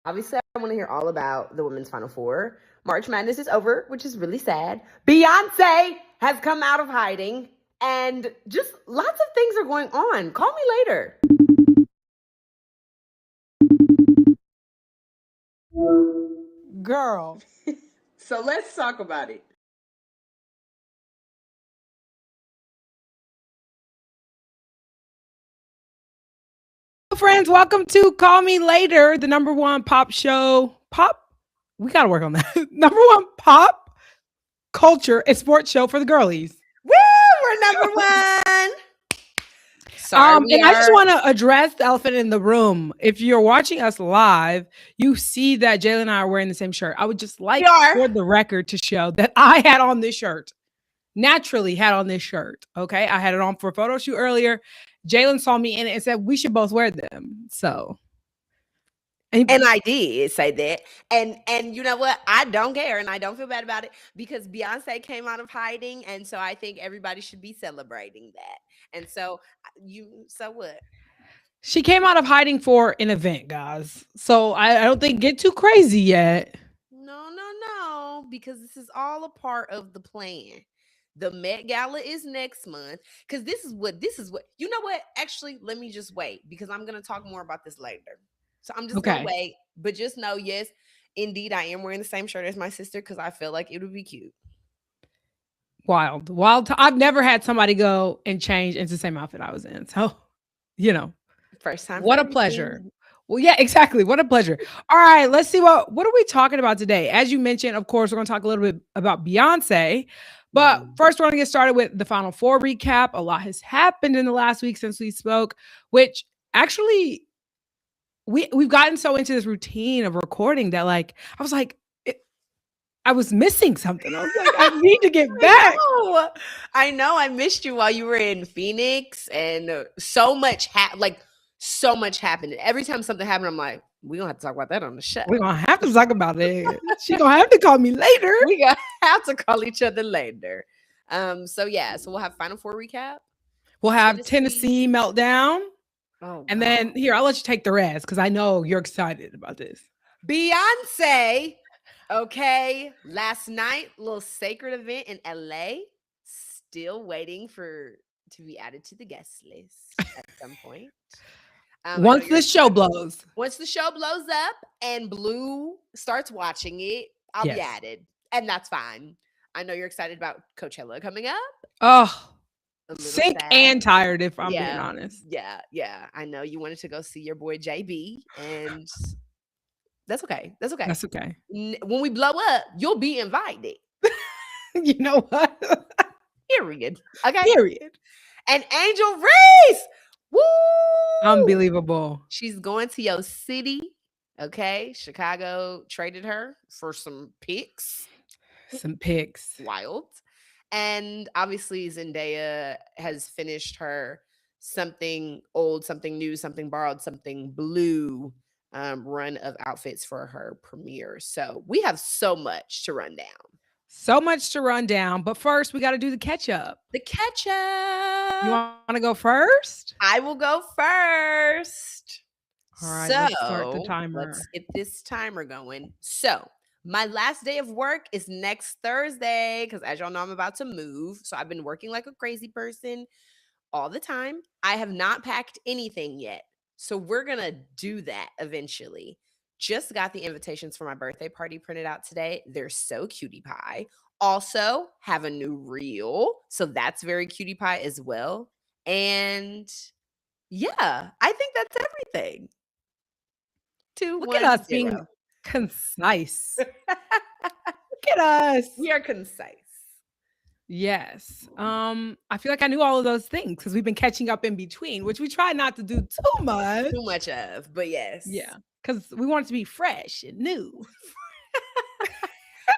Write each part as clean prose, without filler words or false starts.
Obviously, I want to hear all about the women's Final Four. March Madness is over, which is really sad. Beyonce has come out of hiding, and just lots of things are going on. Call me later. Girl. So let's talk about it. Friends, welcome to Call Me Later, the number one pop show. We got to work on that. Number one pop culture and sports show for the girlies. Woo! We're number one. Sorry, And I just want to address the elephant in the room. If you're watching us live, you see that Jayla and I are wearing the same shirt. I would just like for the record to show that I had on this shirt. Naturally had on this shirt. Okay. I had it on for a photo shoot earlier. Jalen saw me in it and said we should both wear them. So and I did say that. And you know what? I don't care and I don't feel bad about it because Beyonce came out of hiding. And so I think everybody should be celebrating that. And so so what? She came out of hiding for an event, guys. So I don't think get too crazy yet. No, because this is all a part of the plan. The Met Gala is next month because this is what you know what? Actually, let me just wait because I'm gonna talk more about this later. So I'm just gonna wait, but just know, yes, indeed, I am wearing the same shirt as my sister because I feel like it would be cute. Wild. I've never had somebody go and change into the same outfit I was in. So, first time. What a pleasure. Well, yeah, exactly. What a pleasure. All right, let's see what are we talking about today? As you mentioned, of course, we're going to talk a little bit about Beyonce. But first, we're going to get started with the Final Four recap. A lot has happened in the last week since we spoke, which actually we've gotten so into this routine of recording that I was like, I was missing something. I was like, I need to get back. I know. I missed you while you were in Phoenix, and so much so much happened. Every time something happened, I'm like, we're going to have to talk about that on the show. We're going to have to talk about it. She's going to have to call me later. We're going to have to call each other later. So we'll have Final Four recap. We'll have Tennessee meltdown. And then here, I'll let you take the rest because I know you're excited about this. Beyonce. Okay. Last night, little sacred event in LA. Still waiting to be added to the guest list at some point. Once the show blows. Once the show blows up and Blue starts watching it, I'll be added. And that's fine. I know you're excited about Coachella coming up. Oh, sick and tired, if I'm being honest. Yeah. I know you wanted to go see your boy JB, and that's okay. That's okay. When we blow up, you'll be invited. You know what? Period. Okay. Period. And Angel Reese. Woo! Unbelievable. She's going to your city. Okay. Chicago traded her for some picks. Wild. And obviously Zendaya has finished her something old, something new, something borrowed, something blue run of outfits for her premiere. So we have so much to run down. But first, we got to do the catch up. The catch up. You want to go first? I will go first. All right, let's start the timer. Let's get this timer going. So my last day of work is next Thursday because, as y'all know, I'm about to move. So I've been working like a crazy person all the time. I have not packed anything yet. So we're going to do that eventually. Just got the invitations for my birthday party printed out today. They're so cutie pie. Also have a new reel. So that's very cutie pie as well. And yeah, I think that's everything. Look at us being concise. Look at us. We are concise. Yes. I feel like I knew all of those things because we've been catching up in between, which we try not to do too much. Too much of, but yes. Yeah. Because we want it to be fresh and new.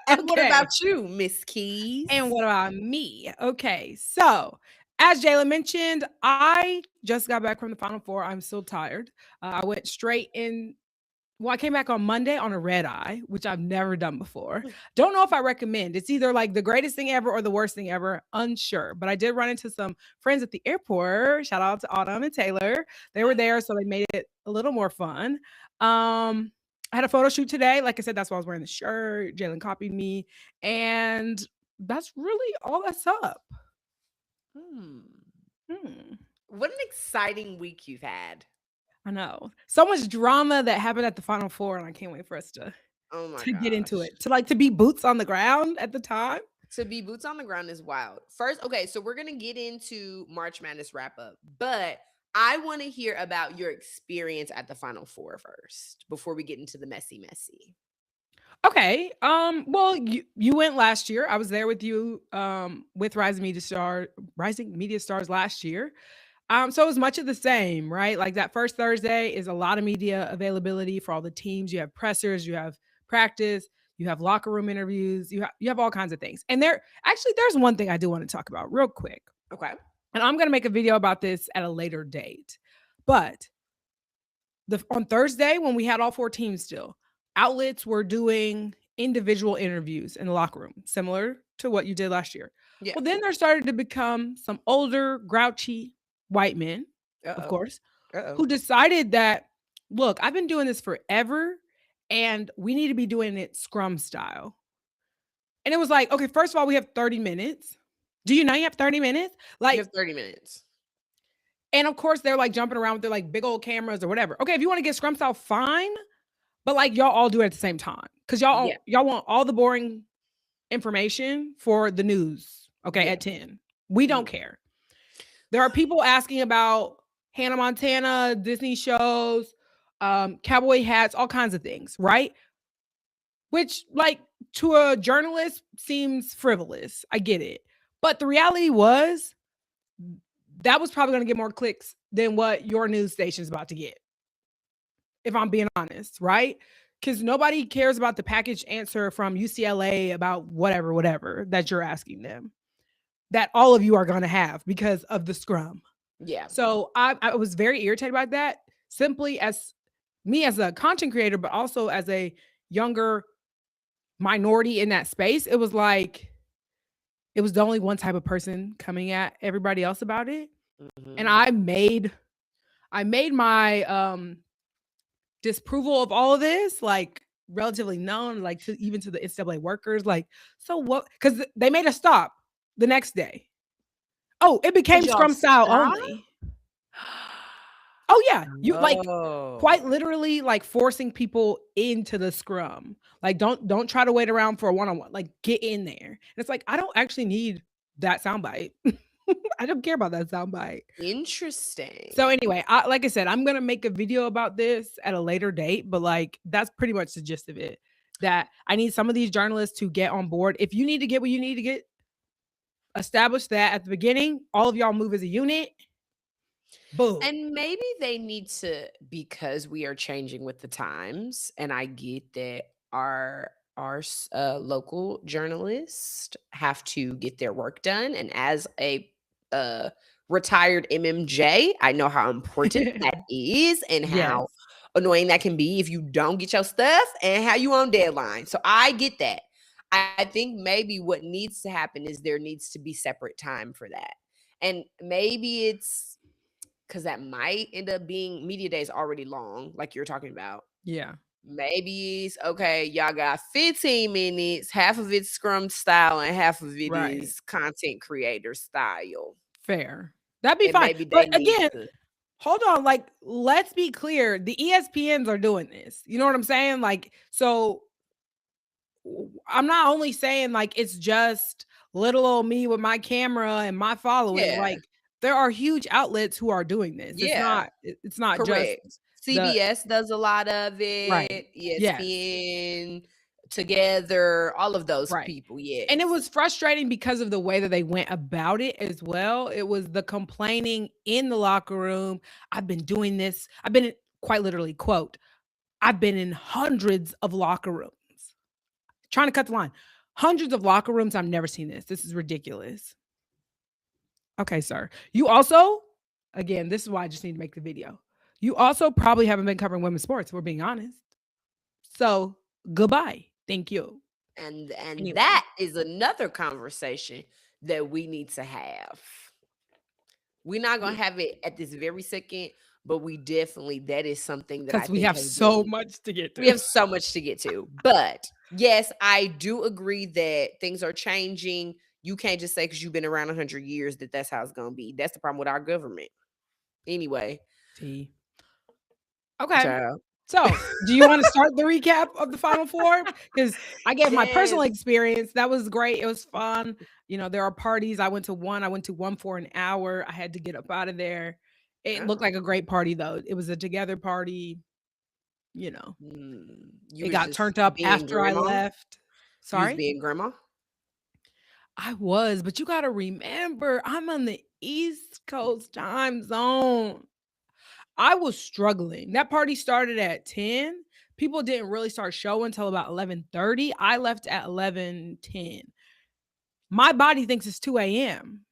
And what about you, Miss Keys? And what about me? Okay. So as Jayla mentioned, I just got back from the Final Four. I'm still tired. I went straight in. Well, I came back on Monday on a red eye, which I've never done before. Don't know if I recommend. It's either like the greatest thing ever or the worst thing ever. Unsure. But I did run into some friends at the airport. Shout out to Autumn and Taylor. They were there, so they made it a little more fun. I had a photo shoot today. Like I said, that's why I was wearing the shirt. Jalen copied me. And that's really all that's up. Hmm. Hmm. What an exciting week you've had. I know. So much drama that happened at the Final Four, and I can't wait for us Oh my to get into gosh. it. To be boots on the ground at the time. To be boots on the ground is wild. First, okay, so we're gonna get into March Madness wrap up, but I want to hear about your experience at the Final Four first before we get into the messy. Okay. Well, you went last year. I was there with you with Rising Media Stars last year. So it was much of the same, right? Like that first Thursday is a lot of media availability for all the teams. You have pressers, you have practice, you have locker room interviews, you have all kinds of things. And there's one thing I do want to talk about real quick. Okay. And I'm going to make a video about this at a later date. But on Thursday, when we had all four teams still, outlets were doing individual interviews in the locker room, similar to what you did last year. Yeah. Well, then there started to become some older, grouchy white men, of course, who decided that, look, I've been doing this forever and we need to be doing it scrum style. And it was like, okay, first of all, we have 30 minutes. Do you know you have 30 minutes? Like, you have 30 minutes. And of course, they're like jumping around with their like big old cameras or whatever. Okay, if you want to get scrum style, fine. But like y'all all do it at the same time. Because y'all want all the boring information for the news. Okay, at 10. We don't care. There are people asking about Hannah Montana, Disney shows, cowboy hats, all kinds of things, right? Which, like, to a journalist seems frivolous. I get it. But the reality was that was probably going to get more clicks than what your news station is about to get. If I'm being honest, right? Because nobody cares about the packaged answer from UCLA about whatever that you're asking them, that all of you are going to have because of the scrum. Yeah. So I was very irritated by that, simply as me as a content creator, but also as a younger minority in that space. It was like, it was the only one type of person coming at everybody else about it. Mm-hmm. And I made my disapproval of all of this like relatively known, like even to the NCAA workers. Like, so what? Because they made a stop the next day. Oh, it became scrum style only. Oh yeah, you like quite literally like forcing people into the scrum. Like, don't try to wait around for a one-on-one. Like, get in there. And it's like, I don't actually need that soundbite. I don't care about that soundbite. Interesting. So anyway, like I said, I'm gonna make a video about this at a later date, but like that's pretty much the gist of it. That I need some of these journalists to get on board. If you need to get what you need to get, establish that at the beginning. All of y'all move as a unit. Boom. And maybe they need to, because we are changing with the times, and I get that our local journalists have to get their work done. And as a retired MMJ, I know how important that is and how annoying that can be if you don't get your stuff and how you on deadline. So I get that. I think maybe what needs to happen is there needs to be separate time for that. And maybe it's because that might end up being media days already long, like you're talking about. Yeah. Maybe it's okay, y'all got 15 minutes, half of it's scrum style and half of it is content creator style. Fair. That'd be fine. But again, hold on, like, let's be clear. The ESPNs are doing this. You know what I'm saying? Like, so I'm not only saying like it's just little old me with my camera and my following. Like, there are huge outlets who are doing this. It's not correct. Just CBS does a lot of it. Right. ESPN, Together, all of those people. Yeah. And it was frustrating because of the way that they went about it as well. It was the complaining in the locker room. I've been doing this. I've been quite literally, quote, I've been in hundreds of locker rooms. Trying to cut the line. Hundreds of locker rooms. I've never seen this. This is ridiculous. Okay, sir. You also, again, this is why I just need to make the video. You also probably haven't been covering women's sports, if we're being honest. So goodbye. Thank you. And anyway, that is another conversation that we need to have. We're not going to have it at this very second, but we definitely, that is something that I Because we think have has so been, much to get we to. have so much to get to. But yes, I do agree that things are changing. You can't just say because you've been around 100 years that that's how it's going to be. That's the problem with our government. Anyway, T. Okay. child. So, do you want to start the recap of the Final Four? Because I gave my personal Yes. experience. That was great. It was fun. You know, there are parties. I went to one. I went to one for an hour. I had to get up out of there. It looked Oh. like a great party, though. It was a together party. You know, You it was got just turned up being after I grandma. left. You was Sorry? being grandma. I was, but you got to remember, I'm on the East Coast time zone. I was struggling. That party started at 10. People didn't really start showing until about 11:30. I left at 11:10. My body thinks it's 2 a.m.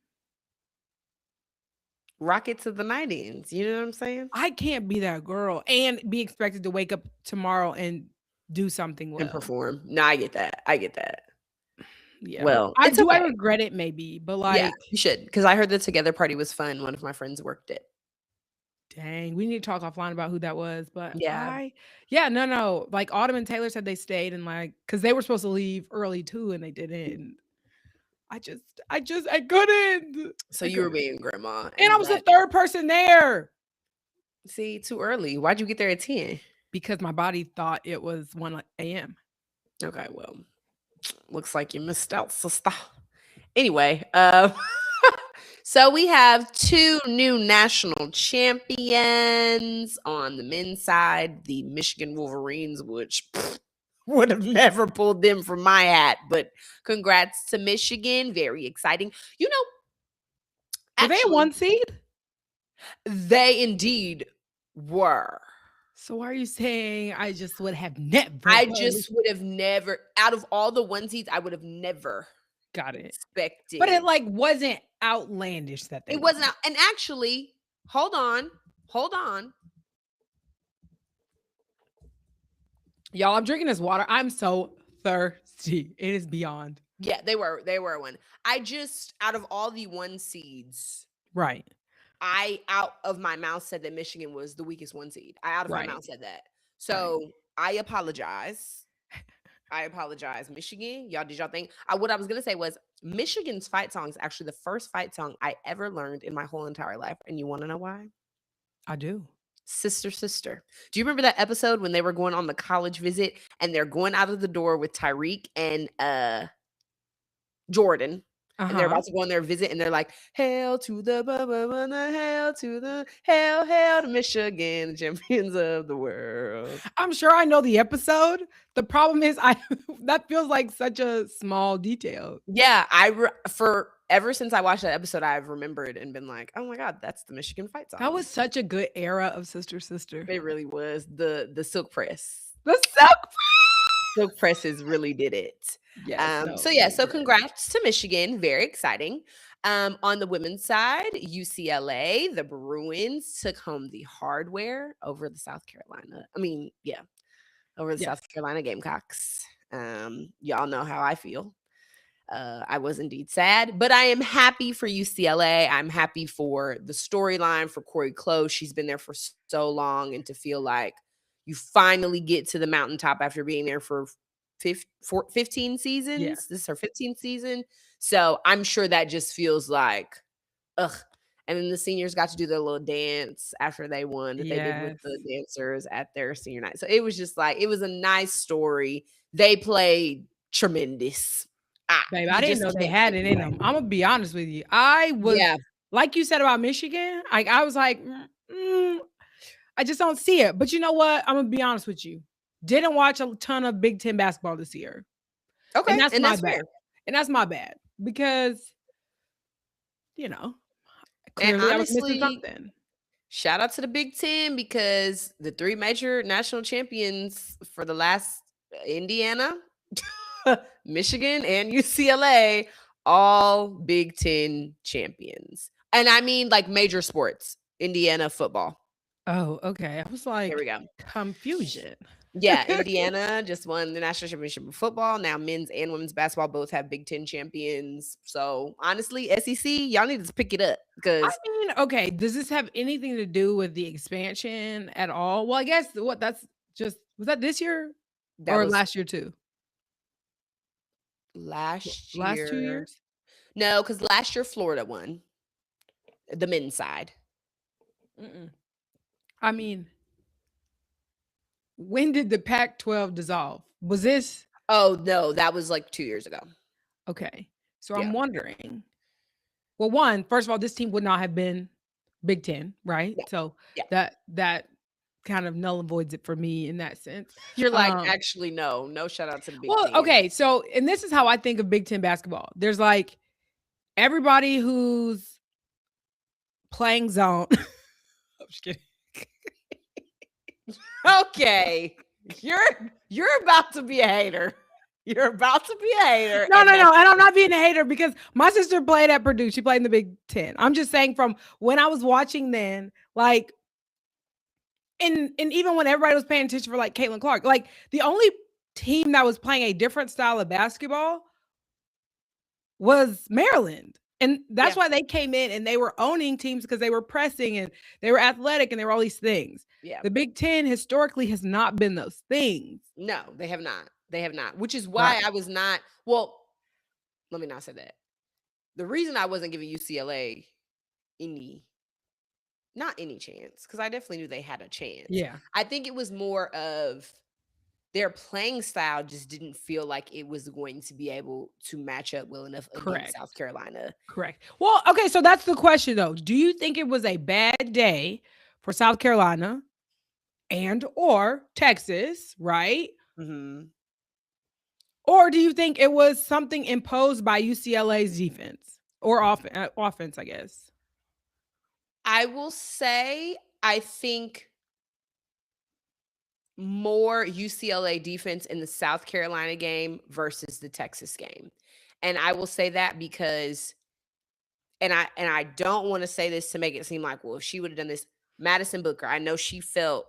Rocket to the 90s. You know what I'm saying? I can't be that girl and be expected to wake up tomorrow and do something And well. perform. No, I get that. I get that. Yeah. Well, I it's do I okay. regret it maybe, but Yeah, like, you should. Because I heard the together party was fun. One of my friends worked it. dang, we need to talk offline about who that was. But Yeah. yeah, no. Like Autumn and Taylor said they stayed and like, because they were supposed to leave early too, and they didn't. I couldn't. So I you were couldn't. being grandma, And I and was the that, third person there see, too early. Why'd you get there at 10? because my body thought it was 1 a.m. Okay, well, looks like you missed out, sister. Anyway, so we have two new national champions on the men's side, the Michigan Wolverines, which would have never pulled them from my hat, but congrats to Michigan. Very exciting. You know, Were they a actually, 1 seed? they indeed were. So why are you saying I just would have never I believed- just would have never, out of all the one seeds, I would have never got it? expected. But it like wasn't outlandish that they It wasn't out. And actually, hold on. Y'all, I'm drinking this water. I'm so thirsty. It is beyond. Yeah, they were one. I just, out of all the one seeds, Right. I out of my mouth said that Michigan was the weakest one seed. I out of my Right. mouth said that. So I apologize. Michigan. Y'all, did y'all think? What I was gonna say was Michigan's fight song is actually the first fight song I ever learned in my whole entire life. And you want to know why? I do. Sister, Sister. Do you remember that episode when they were going on the college visit and they're going out of the door with Tyreek and Jordan? And they're about to go on their visit, and they're like, "Hail to the hail to the hail to Michigan, champions of the world." I'm sure I know the episode. The problem is that feels like such a small detail. Yeah, for ever since I watched that episode, I've remembered and been like, "Oh my god, that's the Michigan fight song." That was such a good era of Sister Sister. It really was. The silk press. The silk Silk presses really did it. Yes. So congrats to Michigan. Very exciting. On the women's side, UCLA, the Bruins took home the hardware over the South Carolina. Over the South Carolina Gamecocks. Y'all know how I feel. I was indeed sad, but I am happy for UCLA. I'm happy for the storyline for Corey Close. She's been there for so long, and to feel like you finally get to the mountaintop after being there for 15 seasons. Yeah. This is her 15th season. So I'm sure that just feels like, ugh. And then the seniors got to do their little dance after they won that they did with the dancers at their senior night. So it was just like, it was a nice story. They played tremendous. Babe, I didn't know they had it in them. I'm gonna be honest with you. I was like you said about Michigan. I was like, I just don't see it. But you know what? I'm gonna be honest with you. Didn't watch a ton of Big Ten basketball this year. Okay, and that's my bad. Fair. And that's my bad because, you know, clearly and honestly, I was missing something. Shout out to the Big Ten because the three major national champions for the last Indiana, Michigan, and UCLA, all Big Ten champions. And I mean like major sports, Indiana football. Oh, okay. I was like, here we go. Confusion. Yeah, Indiana just won the national championship in football. Now men's and women's basketball both have Big Ten champions. So honestly, SEC, y'all need to pick it up I because mean, okay, does this have anything to do with the expansion at all? Well, I guess what that's just was that this year that or was last year too? last Last 2 year. years? No, because last year Florida won the men's side. Mm-mm. I mean, when did the Pac-12 dissolve? Was this Oh no, that was like 2 years ago. okay? So Yeah, I'm wondering. Well, one, first of all, this team would not have been Big Ten, right? yeah, So yeah. that kind of null and voids it for me in that sense. You're like, Um, actually, no, no shout out to the Big well, Ten. okay, so and this is how I think of Big Ten basketball. There's like everybody who's playing zone. I'm just kidding. Okay, you're about to be a hater. You're about to be a hater. No, And no, no. that's And I'm not being a hater because my sister played at Purdue. She played in the Big Ten. I'm just saying from when I was watching then, like, and even when everybody was paying attention for like Caitlin Clark, like the only team that was playing a different style of basketball was Maryland. And that's yeah, why they came in and they were owning teams because they were pressing and they were athletic and they were all these things. yeah. The Big Ten historically has not been those things. No, they have not. They have not. Which is why Right. I was not. Well, let me not say that. The reason I wasn't giving UCLA any, not any chance, because I definitely knew they had a chance. Yeah. I think it was more of their playing style just didn't feel like it was going to be able to match up well enough against Correct. South Carolina. Correct. Well, okay, so that's the question though. Do you think it was a bad day for South Carolina and or Texas, right? Hmm. Or do you think it was something imposed by UCLA's defense or offense, I guess? I will say, I think more UCLA defense in the South Carolina game versus the Texas game. And I will say that because and I don't want to say this to make it seem like, well, if she would have done this, Madison Booker, I know she felt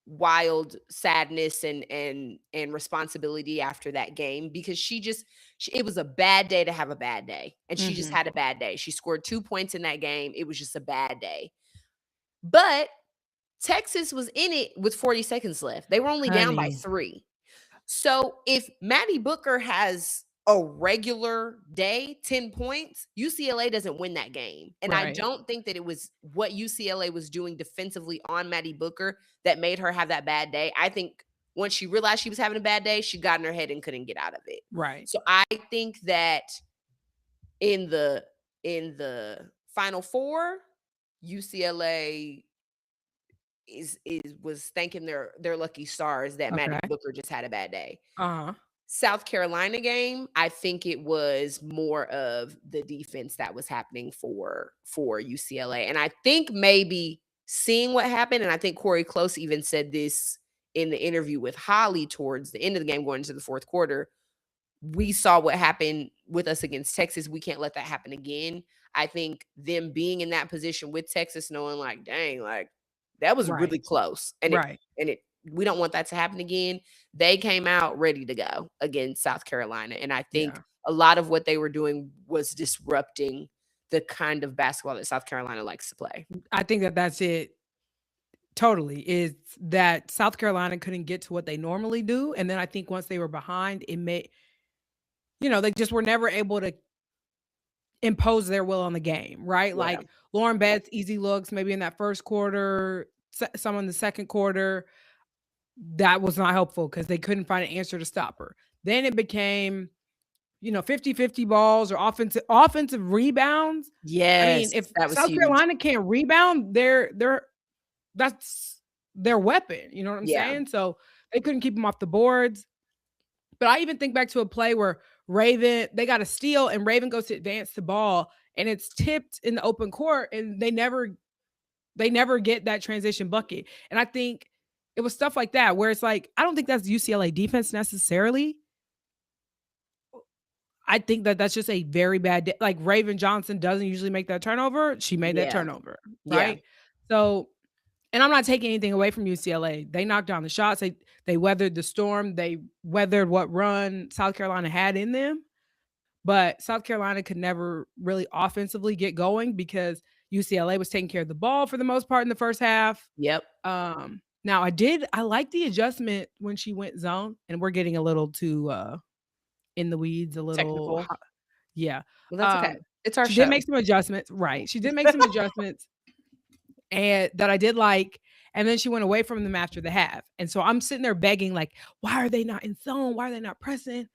wild sadness and responsibility after that game because it was a bad day to have a bad day. And she just Mhm. had a bad day. She scored 2 points in that game. It was just a bad day. But Texas was in it with 40 seconds left. They were only down by Honey. 3. So if Maddie Booker has a regular day, 10 points, UCLA doesn't win that game. And I Right. don't think that it was what UCLA was doing defensively on Maddie Booker that made her have that bad day. I think once she realized she was having a bad day, she got in her head and couldn't get out of it. Right. So I think that in the final four, UCLA was thanking their lucky stars that Maddie Okay. Booker just had a bad day. Uh-huh. South Carolina game, I think it was more of the defense that was happening for UCLA. And I think maybe seeing what happened, and I think Corey Close even said this in the interview with Holly towards the end of the game going into the fourth quarter. We saw what happened with us against Texas. We can't let that happen again. I think them being in that position with Texas, knowing like, dang, like that was Right. really close. Right. And it we don't want that to happen again. They came out ready to go against South Carolina. And I think Yeah. a lot of what they were doing was disrupting the kind of basketball that South Carolina likes to play. I think that that's it. Totally. Is that South Carolina couldn't get to what they normally do. And then I think once they were behind, it made, they just were never able to impose their will on the game, right? Yeah. Like Lauren Betts, easy looks, maybe in that first quarter, some in the second quarter. That was not helpful because they couldn't find an answer to stop her. Then it became, 50-50 balls or offensive rebounds. I mean, Yes, if that was South huge. Carolina can't rebound, that's their weapon. You know what I'm Yeah. saying? So they couldn't keep them off the boards. But I even think back to a play where they got a steal and Raven goes to advance the ball and it's tipped in the open court and they never get that transition bucket. And I think it was stuff like that where it's like, I don't think that's UCLA defense necessarily. I think that that's just a very bad day. Like Raven Johnson doesn't usually make that turnover. She made that Yeah. turnover, Yeah. right? So And I'm not taking anything away from UCLA. They knocked down the shots. They weathered the storm. They weathered what run South Carolina had in them. But South Carolina could never really offensively get going because UCLA was taking care of the ball for the most part in the first half. Yep. Now I like the adjustment when she went zone, and we're getting a little too in the weeds, a little Technical. yeah. Well, that's okay. It's our She show. did make some adjustments, right? She did make some adjustments and that I did like. And then she went away from them after the half. And so I'm sitting there begging, like, why are they not in zone? Why are they not pressing?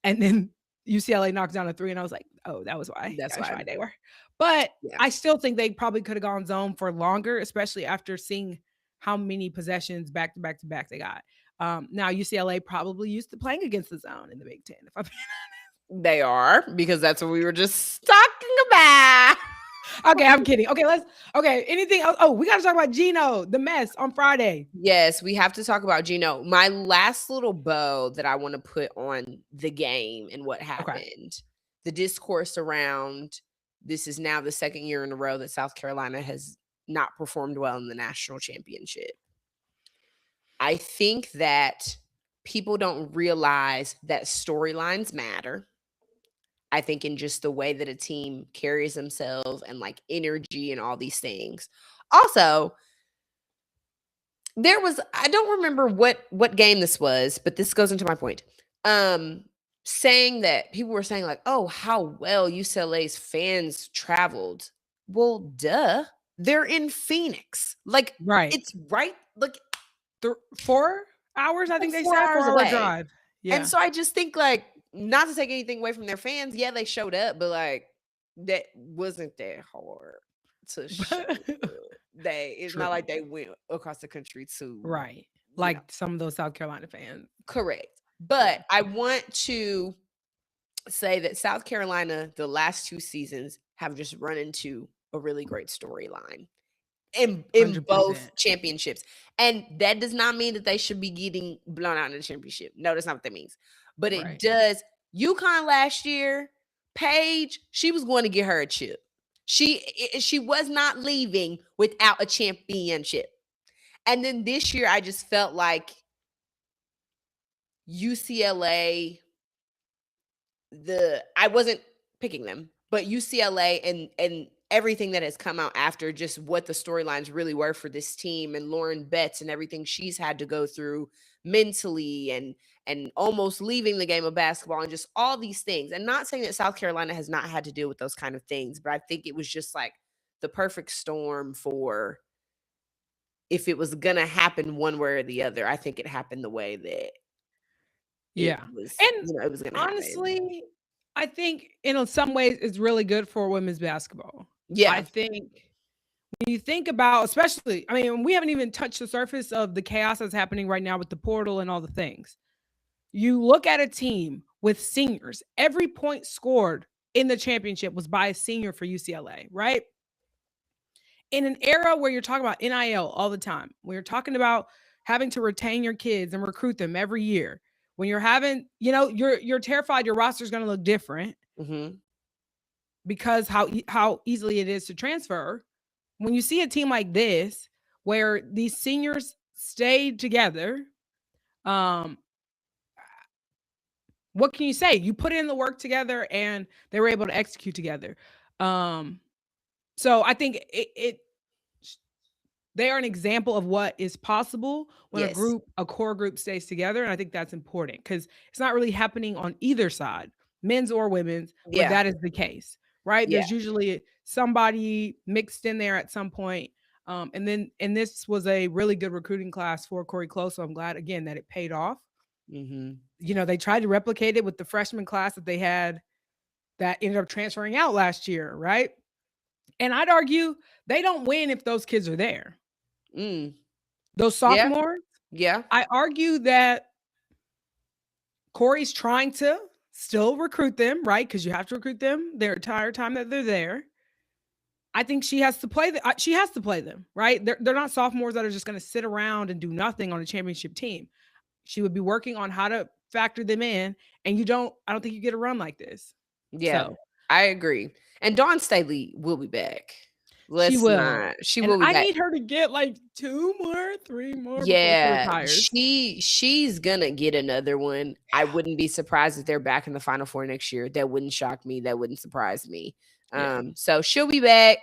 And then UCLA knocks down a 3, and I was like, oh, that was why. That's why they were. But Yeah. I still think they probably could have gone zone for longer, especially after seeing how many possessions back to back to back they got. Now UCLA probably used to playing against the zone in the Big Ten, if I'm being They are, because that's what we were just talking about. okay, I'm kidding. Okay, anything else? Oh, we got to talk about Gino, the mess on Friday. Yes, we have to talk about Gino. My last little bow that I want to put on the game and what happened. The discourse around this is now the second year in a row that South Carolina has not performed well in the national championship. I think that people don't realize that storylines matter. I think in just the way that a team carries themselves and like energy and all these things. Also, I don't remember what game this was, but this goes into my point. Saying that people were saying like, "Oh, how well UCLA's fans traveled." Well, duh. They're in Phoenix. Like Right. it's right like 4 hours, I think they 4 said, hours 4-hour away. drive. Yeah. And so I just think like not to take anything away from their fans. Yeah, they showed up, but like that wasn't that hard to show up. It's True. not like they went across the country to Right. Like some of those South Carolina fans. correct. But I want to say that South Carolina, the last 2 seasons, have just run into a really great storyline in 100%. both championships. And that does not mean that they should be getting blown out in the championship. No, that's not what that means. But it Right. does. UConn last year, Paige, she was going to get her a chip. She was not leaving without a championship. And then this year, I just felt like UCLA, I wasn't picking them, but UCLA and everything that has come out after, just what the storylines really were for this team, and Lauren Betts and everything she's had to go through mentally and almost leaving the game of basketball and just all these things. And not saying that South Carolina has not had to deal with those kind of things, but I think it was just like the perfect storm for if it was gonna happen one way or the other. I think it happened the way that Yeah. it was, And it was gonna happen. honestly, I think in some ways it's really good for women's basketball. Yeah. I think when you think about, especially, I mean, we haven't even touched the surface of the chaos that's happening right now with the portal and all the things. You look at a team with seniors, every point scored in the championship was by a senior for UCLA, right? In an era where you're talking about NIL all the time, when you're talking about having to retain your kids and recruit them every year, when you're having, you're terrified your roster is going to look different because how easily it is to transfer. When you see a team like this, where these seniors stayed together, what can you say? You put in the work together and they were able to execute together. So I think they are an example of what is possible when a core group stays together. And I think that's important because it's not really happening on either side, men's or women's, where that is the case, right? Yeah. There's usually somebody mixed in there at some point. And this was a really good recruiting class for Corey Close. So I'm glad again that it paid off. They tried to replicate it with the freshman class that they had that ended up transferring out last year, right? And I'd argue they don't win if those kids are there. Those sophomores, I argue that Corey's trying to still recruit them, right? Because you have to recruit them their entire time that they're there. I think she has to play them, right? They're not sophomores that are just going to sit around and do nothing on a championship team. She would be working on how to factor them in, and I don't think you get a run like this. Yeah, so. I agree. And Dawn Staley will be back. She Let's will. not. She And will be I back. need her to get like 2 more, 3 more before she Yeah, retires. she's gonna get another one. I wouldn't be surprised if they're back in the Final Four next year. That wouldn't shock me. That wouldn't surprise me. Yeah. So she'll be back,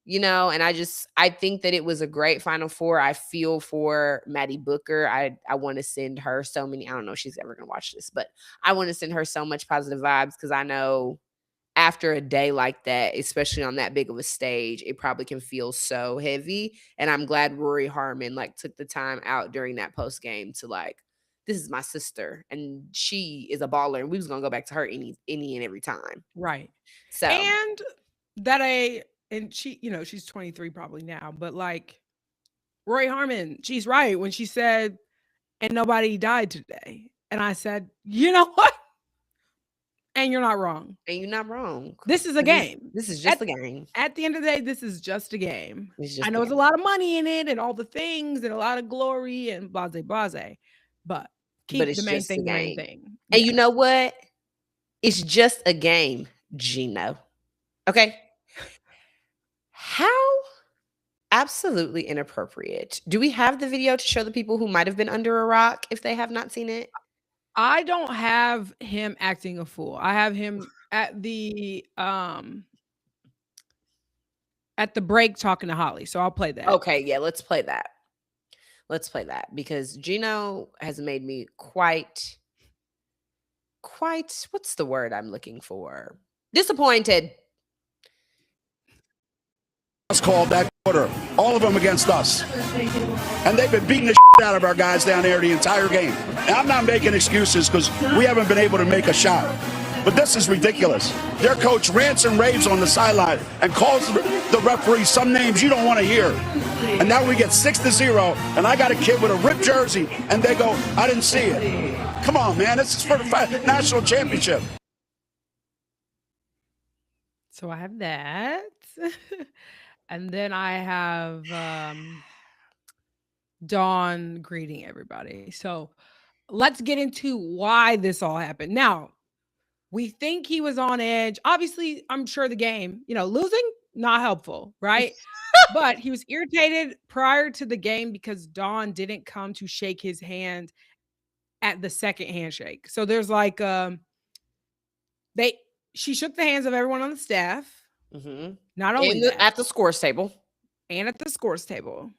and I think that it was a great Final Four. I feel for Maddie Booker. I want to send her so many. I don't know if she's ever gonna watch this, but I want to send her so much positive vibes because I know after a day like that, especially on that big of a stage, it probably can feel so heavy. And I'm glad Rory Harmon took the time out during that post game to this is my sister and she is a baller and we was gonna go back to her any and every time. Right. So And and she, she's 23 probably now, but Rory Harmon, she's right when she said, and nobody died today. And I said, you know what? And you're not wrong. And you're not wrong. This is a game. This is just a game. At the end of the day, this is just a game. Just I know there's a lot of money in it and all the things and a lot of glory and blase blase, but keep the main thing the main thing. And you know what? It's just a game, Gino. Okay? How absolutely inappropriate. Do we have the video to show the people who might have been under a rock if they have not seen it? I don't have him acting a fool. I have him at the break talking to Holly. So I'll play that. Okay, yeah, let's play that. Let's play that because Gino has made me quite what's the word I'm looking for? Disappointed. Called that quarter, all of them against us, and they've been beating the out of our guys down there the entire game. And I'm not making excuses because we haven't been able to make a shot, but this is ridiculous. Their coach rants and raves on the sideline and calls the referee some names you don't want to hear, and now we get 6-0, and I got a kid with a ripped jersey and they go, I didn't see it. Come on, man, this is for the national championship. So I have that. And then I have Dawn greeting everybody. So let's get into why this all happened. Now, we think he was on edge. Obviously, I'm sure the game, losing, not helpful, right? But he was irritated prior to the game because Dawn didn't come to shake his hand at the second handshake. So there's she shook the hands of everyone on the staff. Mm-hmm. Not only at the scores table. And at the scores table.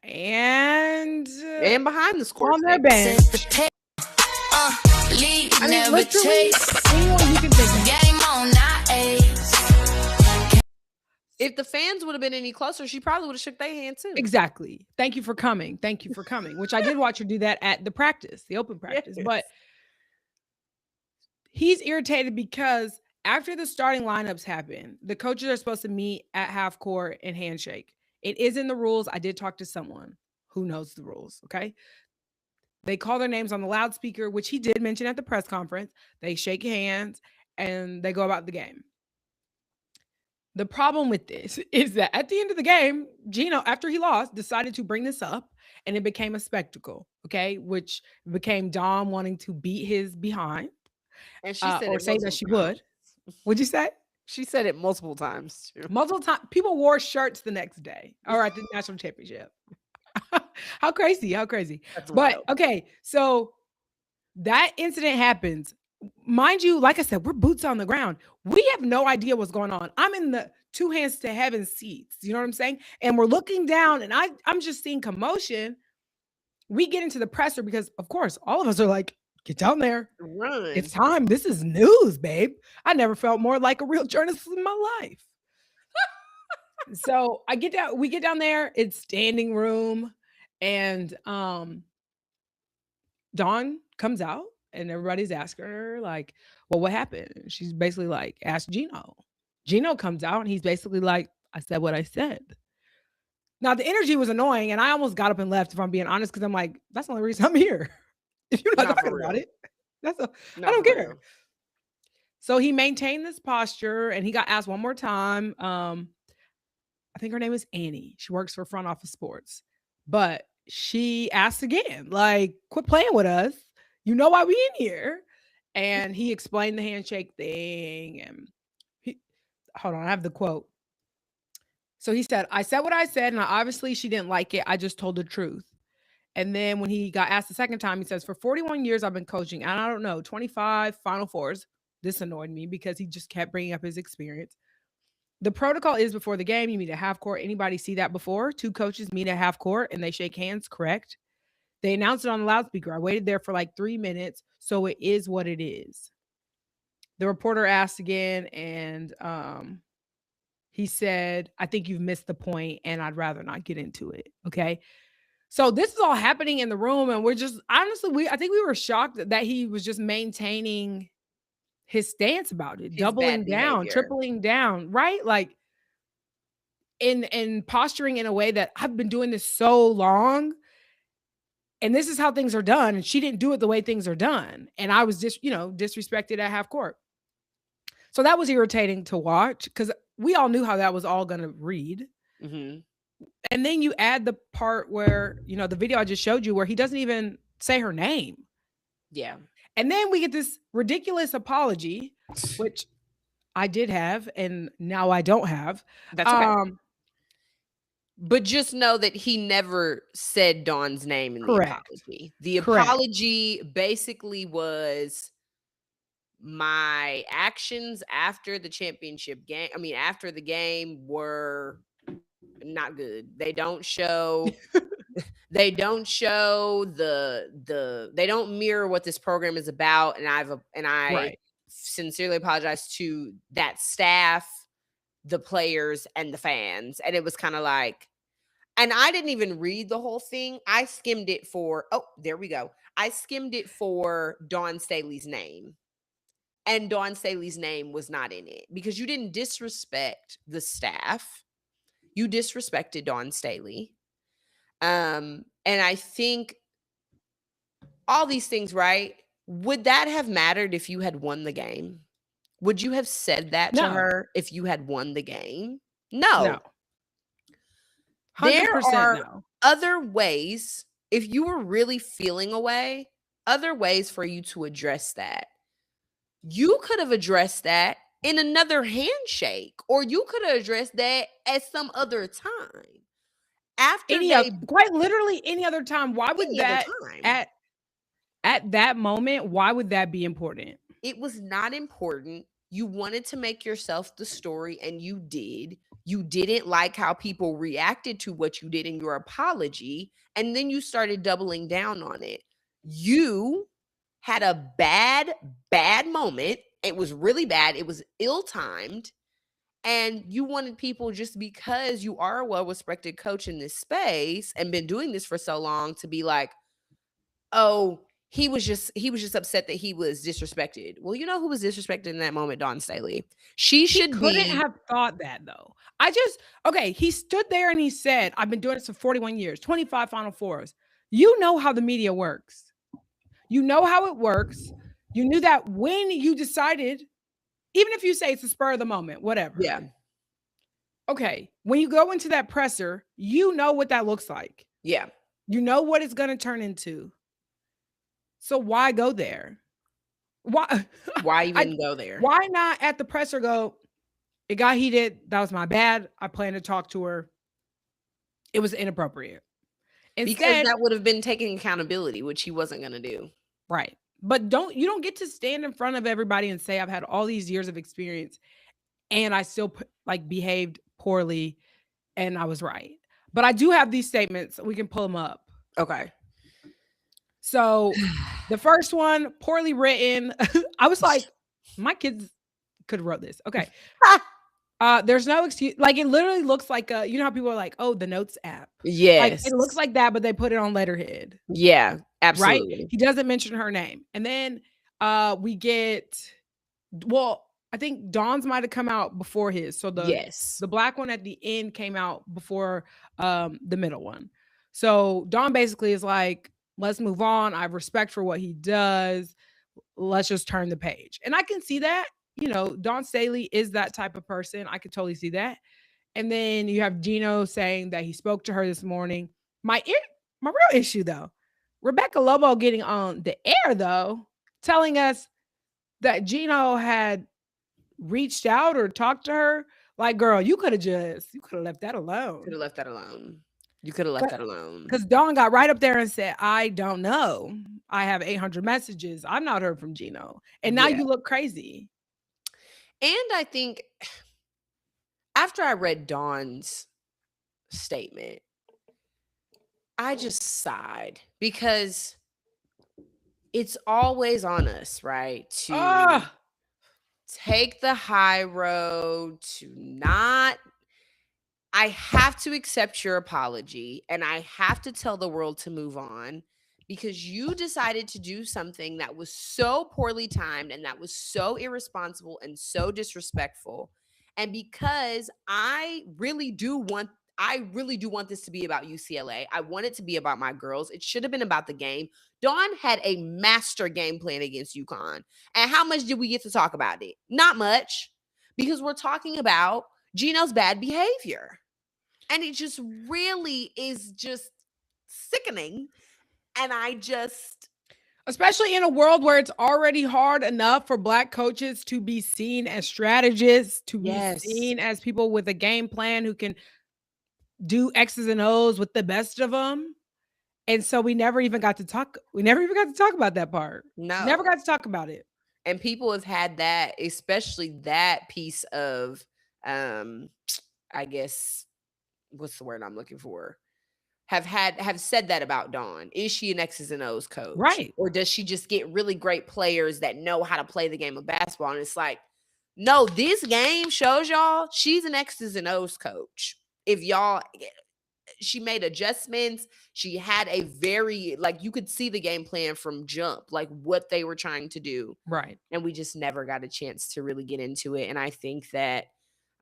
And behind the scores on their bench. I mean, literally, anyone you can think of. Game on, not ace. If the fans would have been any closer, she probably would have shook their hand too. Exactly. Thank you for coming. Thank you for coming. Which I did watch her do that at the practice, the open practice. Yes. But he's irritated because after the starting lineups happen, the coaches are supposed to meet at half court and handshake. It is in the rules. I did talk to someone who knows the rules. Okay. They call their names on the loudspeaker, which he did mention at the press conference. They shake hands and they go about the game. The problem with this is that at the end of the game, Gino, after he lost, decided to bring this up and it became a spectacle. Okay. Which became Dom wanting to beat his behind. And she said or say that she would. What'd you say? She said it multiple times. Too. Multiple times. People wore shirts the next day. All right, the national championship. How crazy. That's but wild. Okay, so that incident happens. Mind you, like I said, we're boots on the ground. We have no idea what's going on. I'm in the two hands to heaven seats. You know what I'm saying? And we're looking down and I'm just seeing commotion. We get into the presser because, of course, all of us are like, get down there. Run. It's time. This is news, babe. I never felt more like a real journalist in my life. So we get down there. It's standing room. And Dawn comes out and everybody's asking her, like, well, what happened? And she's basically like, ask Gino. Gino comes out and he's basically like, I said what I said. Now, the energy was annoying. And I almost got up and left, if I'm being honest, because I'm like, that's the only reason I'm here. If you're not talking about it, I don't care. Real. So he maintained this posture and he got asked one more time. I think her name is Annie. She works for Front Office Sports, but she asked again, like, quit playing with us. You know why we in here? And he explained the handshake thing. And hold on, I have the quote. So he said, I said what I said, and obviously she didn't like it. I just told the truth. And then when he got asked the second time, he says, for 41 years, I've been coaching, and I don't know, 25 Final Fours. This annoyed me because he just kept bringing up his experience. The protocol is before the game, you meet at half court. Anybody see that before? Two coaches meet at half court and they shake hands, correct? They announced it on the loudspeaker. I waited there for like 3 minutes, so it is what it is. The reporter asked again, and he said, I think you've missed the point, and I'd rather not get into it. Okay. So this is all happening in the room, and we're just honestly, I think we were shocked that he was just maintaining his stance about it, His doubling bad down, behavior. tripling down, right? Like in posturing in a way that I've been doing this so long, and this is how things are done, and she didn't do it the way things are done, and I was just, disrespected at half court. So that was irritating to watch because we all knew how that was all going to read. Mhm. And then you add the part where, the video I just showed you where he doesn't even say her name. Yeah. And then we get this ridiculous apology, which I did have and now I don't have. That's okay. But just know that he never said Dawn's name in the Correct. apology. The Correct. apology basically was my actions after the championship game. I mean, after the game were not good. They don't show they don't mirror what this program is about. And I Right. sincerely apologize to that staff, the players, and the fans. And it was kind of like, and I didn't even read the whole thing. I skimmed it for, there we go. I skimmed it for Dawn Staley's name. And Dawn Staley's name was not in it because you didn't disrespect the staff. You disrespected Dawn Staley. And I think all these things, right? Would that have mattered if you had won the game? Would you have said that to No. her if you had won the game? No. No. 100% There are no. other ways, if you were really feeling a way, other ways for you to address that. You could have addressed that in another handshake, or you could have addressed that at some other time. After Quite literally any other time. Why would Any other that time. at that moment, why would that be important? It was not important. You wanted to make yourself the story, and you did. You didn't like how people reacted to what you did in your apology, and then you started doubling down on it. You had a bad moment. It was really bad. It was ill-timed. And you wanted people, just because you are a well-respected coach in this space and been doing this for so long, to be like, oh, he was just upset that he was disrespected. Well, you know who was disrespected in that moment? Dawn Staley. She Couldn't have thought that though. He stood there and he said, I've been doing this for 41 years, 25 Final Fours. You know how the media works. You know how it works. You knew that when you decided, even if you say it's a spur of the moment, whatever. Yeah. Okay. When you go into that presser, you know what that looks like. Yeah. You know what it's going to turn into. So why go there? Why even go there? Why not at the presser go, it got heated. That was my bad. I plan to talk to her. It was inappropriate. Because that would have been taking accountability, which he wasn't going to do. Right. But you don't get to stand in front of everybody and say, I've had all these years of experience and I still behaved poorly and I was right. But I do have these statements. We can pull them up. Okay. So the first one, poorly written. I was like, my kids could have wrote this. Okay. There's no excuse. It literally looks like you know how people are like, oh, the Notes app. Yes. It looks like that, but they put it on letterhead. Yeah, absolutely. Right? He doesn't mention her name. And then we get, I think Dawn's might have come out before his. So the black one at the end came out before the middle one. So Dawn basically is like, let's move on. I have respect for what he does. Let's just turn the page. And I can see that. Dawn Staley is that type of person. I could totally see that. And then you have Gino saying that he spoke to her this morning. My real issue, though, Rebecca Lobo getting on the air, though, telling us that Gino had reached out or talked to her. Like, girl, you could have left that Could alone. have left that alone. You could have left that alone. Because Dawn got right up there and said, I don't know. I have 800 messages. I've not heard from Gino. And now Yeah. you look crazy. And I think after I read Dawn's statement, I just sighed because it's always on us, right? To Ah, take the high road, to not. I have to accept your apology and I have to tell the world to move on because you decided to do something that was so poorly timed and that was so irresponsible and so disrespectful. And because I really do want this to be about UCLA. I want it to be about my girls. It should have been about the game. Dawn had a master game plan against UConn. And how much did we get to talk about it? Not much, because we're talking about Gino's bad behavior. And it just really is just sickening. And I just, especially in a world where it's already hard enough for Black coaches to be seen as strategists, to Yes. be seen as people with a game plan who can do X's and O's with the best of them. And so we never even got to talk about that part. no. Never got to talk about it. And people have had that, especially that piece of, I guess, what's the word I'm looking for? Have said that about Dawn. Is she an X's and O's coach? Right. Or does she just get really great players that know how to play the game of basketball? And it's like, no, this game shows y'all she's an X's and O's coach. If y'all, she made adjustments. She had a very, like, you could see the game plan from jump, like what they were trying to do. Right. And we just never got a chance to really get into it. And I think that